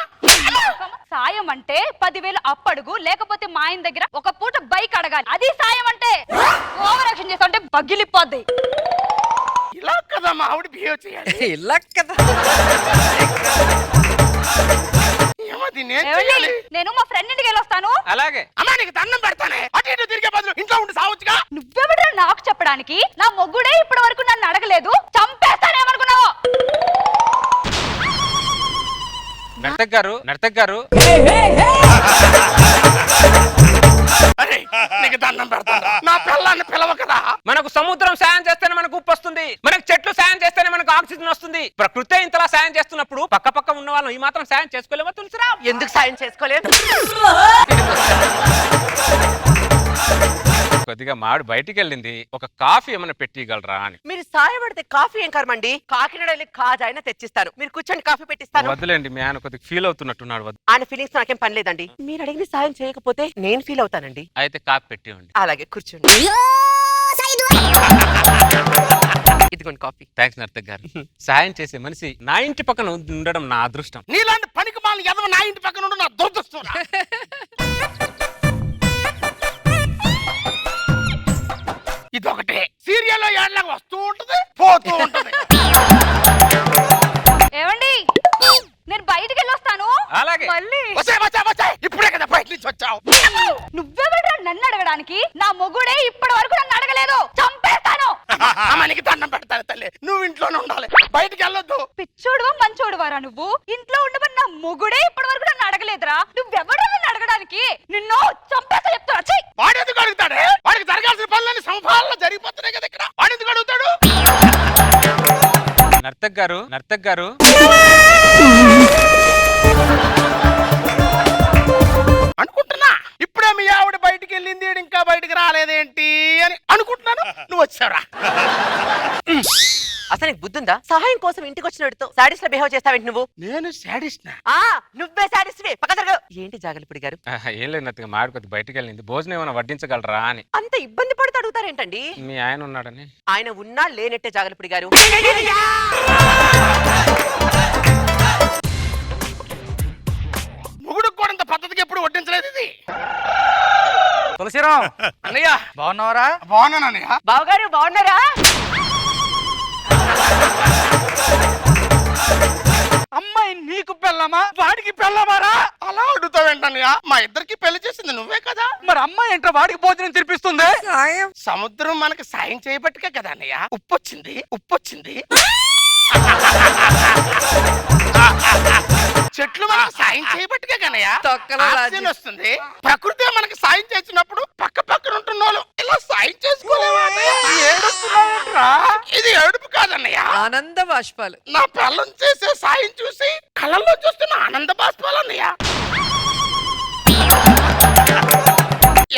Speaker 7: సాయం అంటే 10,000 అప్పడుగు, లేకపోతే మా ఆయన దగ్గర ఒక పూట బైక్ అడగాలి. అది సాయం అంటే. ఓవర్ యాక్షన్ చేస్తా అంటే పగిలిపోద్ది.
Speaker 6: ఇలా కదా మా ఆవిడ బిహేవ్ చేయాలి.
Speaker 11: ఇలా కదా.
Speaker 7: నేను మా ఫ్రెండ్ ఇంటికి వెళ్ళొస్తాను.
Speaker 4: అలాగే.
Speaker 6: అమ్మా నీకు దండం పెడతానే. అటు ఇటు తిరిగే బదులు ఇంట్లో ఉండి సావచ్చుగా.
Speaker 7: నువ్వెవడరా నాకు చెప్పడానికి? నా మొగ్గుడే ఇప్పటి వరకు నన్ను అడగలేదు. చంపేస్తానేమనుకున్నావు?
Speaker 4: నర్తక్ గారు
Speaker 6: అరే నీకు దండం పెడతాను, నా పిల్లాన్ని పిలవ కదా.
Speaker 4: మనకు సముద్రం సాయం చేస్తేనే మనకు ఉప్పు వస్తుంది, మనకు చెట్లు సాయం చేస్తేనే మనకు ఆక్సిజన్ వస్తుంది. ప్రకృతి ఇంతలా సాయం చేస్తున్నప్పుడు పక్క పక్క ఉన్న వాళ్ళం ఈ మాత్రం సాయం చేసుకోలేమా తులసిరా?
Speaker 11: ఎందుకు సాయం చేసుకోలేదు?
Speaker 4: కొద్దిగా మాడు బయటికి వెళ్ళింది, ఒక కాఫీ ఏమైనా పెట్టిగలరా అని.
Speaker 11: మీరు సాయపడితే కాఫీ ఏం కర్మండి? కాకినాడ వెళ్ళి కాజా అయినా తెచ్చిస్తాను. మీరు కూర్చొని కాఫీ పెట్టిస్తాను.
Speaker 4: వద్దులేండి, మీ ఆయన కొద్దిగా ఫీల్ అవుతున్నట్టున్నాడు. వద్దు.
Speaker 11: ఆయన ఫీలింగ్స్ నాకేం పని లేదండి. మీరు అడిగిన సాయం చేయకపోతే నేను ఫీల్ అవుతానండి.
Speaker 4: అయితే కాఫీ పెట్టివ్వండి.
Speaker 11: అలాగే కూర్చోండి. ఇదిగోండి కాఫీ.
Speaker 4: థ్యాంక్స్ నర్తక్ గారు. సాయం చేసే మనిషి నా ఇంటి పక్కన ఉండడం నా అదృష్టం.
Speaker 6: నీలాంటి పనికి మాలిన ఎదవ నా ఇంటి పక్కన ఉండి నా దురదృష్టం. ఇదొకటే సీరియల్లో ఏళ్ళగా వస్తూ ఉంటది పోతూ ఉంటది.
Speaker 7: ఏమండి నేను బయటికి వెళ్ళొస్తాను.
Speaker 4: అలాగే.
Speaker 7: మళ్ళీ
Speaker 6: ఇప్పుడే కదా బయట నుంచి వచ్చావు.
Speaker 7: నువ్వెవడ్రా నన్ను అడగడానికి? నా మొగుడే ఇప్పటి వరకు నన్ను అడగలేదు. చంపేస్తాను.
Speaker 6: అమ్మనికి దండం పెడతాను తల్లి, నువ్వు ఇంట్లోనే ఉండాలి, బయటికి వెళ్ళొద్దు.
Speaker 7: పిచ్చోడువా మంచోడువారా నువ్వు? ఇంట్లో ఉండమని నా మొగుడే ఇప్పటి వరకు నన్ను అడగలేదురా. నువ్వెవడ్రా నన్ను అడగడానికి? నిన్ను చంపేస్తా చెప్తున్నా. ఛీ!
Speaker 6: వాడు ఎందుకు అడుగుతాడే? వాడికి జరగాల్సిన పనులన్నీ సమపాలన జరిగిపోతున్నాయి కదా ఇక్కడ. వాడు ఎందుకు అడుగుతాడు?
Speaker 4: నర్తక్ గారు
Speaker 6: అనుకుంటున్నా ఇప్పుడే మీ ఆవిడ బయటికి వెళ్ళింది, ఇంకా బయటికి రాలేదేంటి అని అనుకుంటున్నాను. నువ్వు వచ్చావురా.
Speaker 11: అసలు నీకు బుద్ధి ఉందా? సహాయం కోసం ఇంటికి వచ్చినట్టు సాడీస్ లో బిహేవ్ చేస్తావేంటి నువ్వు?
Speaker 6: నేను సాడిస్ట్ నా?
Speaker 11: నువ్వే సాడీస్. పక్క జరగ. ఏంటి జాగలపుడి గారు?
Speaker 4: ఏం లేదు నర్తక్, మాడి కొద్ది బయటికి వెళ్ళింది, భోజనం ఏమైనా వడ్డించగలరా అని.
Speaker 11: అంత ఇబ్బంది పడుతూ అడుగుతారేంటండి?
Speaker 4: మీ ఆయన ఉన్నాడని.
Speaker 11: ఆయన ఉన్నా లేనట్టే జాగలపుడి గారు.
Speaker 6: మొగుడుకు కూడా ఇంత పద్ధతికి ఎప్పుడు వడ్డించలేదు ఇది.
Speaker 5: తులసిరాం అన్నయ్య బాగున్నావరా?
Speaker 6: బాగున్నానయ్యా.
Speaker 11: బావగారు బాగున్నారా?
Speaker 5: అమ్మాయి నీకు పెళ్ళమా వాడికి పెళ్ళమారా?
Speaker 6: అలా అడుగుతావేంటన్నయ్యా? మా ఇద్దరికి పెళ్లి చేసింది నువ్వే కదా.
Speaker 5: మరి అమ్మాయి ఏంట్రా వాడికి భోజనం తినిపిస్తుంది?
Speaker 6: సముద్రం మనకి సాయం చేయబట్టుకే కదా అన్నయ్య ఉప్పొచ్చింది. చెట్లు మనకు సాయం చేయబట్టుకే కన్నయ్య ఆక్సిజన్ వస్తుంది. ప్రకృతి మనకి సాయం చేసినప్పుడు పక్క పక్కన ఉంటున్న వాళ్ళు ఇలా సాయం చేసుకోలేవా? ఇది ఏడుపు కాదన్నయ్య,
Speaker 11: ఆనంద బాష్పాలు.
Speaker 6: నా పిల్లం చేసే సాయం చూసి కళ్ళల్లో చూస్తున్న ఆనంద బాష్పాలు అన్నయ్య.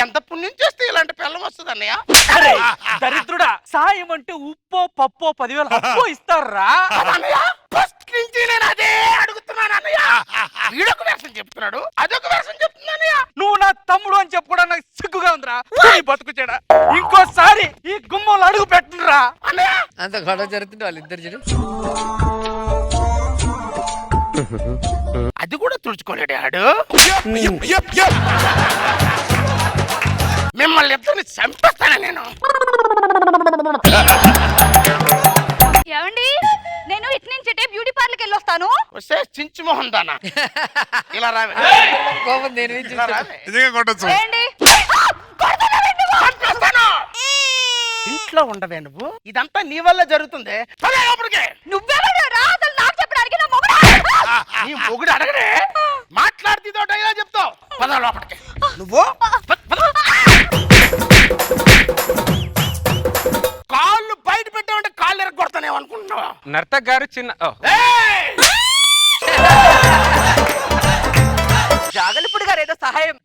Speaker 6: ఎంత పుణ్యం చేస్తే ఇలాంటి పిల్లం వస్తుంది అన్నయ్య.
Speaker 5: దరిద్రుడా, సాయం అంటే ఉప్పో పప్పో 10,000 అప్పో ఇస్తారా?
Speaker 6: ఫస్ట్ నుంచి నేను అదే అడుగుతున్నాను అన్నయ్య. వీడొక వేషం చెప్తున్నాడు, అదొక వేషం చెప్తున్నానయ్య.
Speaker 5: నువ్వు నా తమ్ముడు అని చెప్పుకోవడం నాకు సిగ్గుగా ఉందిరా. బతుకుచాడా, ఇంకోసారి ఈ గుమ్మంలో అడుగు పెట్టనురా
Speaker 6: అన్నయ్య.
Speaker 11: అంత గొడవ జరుగుతుంటే వాళ్ళిద్దరు చూడు.
Speaker 6: అది కూడా తుడుచుకోలేడు ఆడు. మిమ్మల్ని ఇద్దరిని చంపేస్తాను నేను.
Speaker 7: ఏమండి నేను ఇటు నుంచి బ్యూటీ పార్లర్కి వెళ్ళొస్తాను.
Speaker 6: వస్తే చించు మొహం దానా ఇలా రావే. ఇలా రావే.
Speaker 7: ఏంటి?
Speaker 6: చంపేస్తాను. ఇంట్లో ఉండవే నువ్వు? ఇదంతా నీ వల్ల జరుగుతుంది. పద లోపలికి.
Speaker 7: నువ్వెవడురా అసలు నాకు చెప్పడానికి? నా మొగుడా?
Speaker 6: నీ మొగుడు అడగడే మాట్లాడితే ఇలా చెప్తావు. పద లోపలికి. నువ్వు కాళ్ళు బయట పెట్టావంటే కాళ్ళు ఎరగొడతానేమో అనుకుంటున్నావా?
Speaker 4: నర్తక్ గారు చిన్న
Speaker 11: జాగలపుడి గారు ఏదో సహాయం.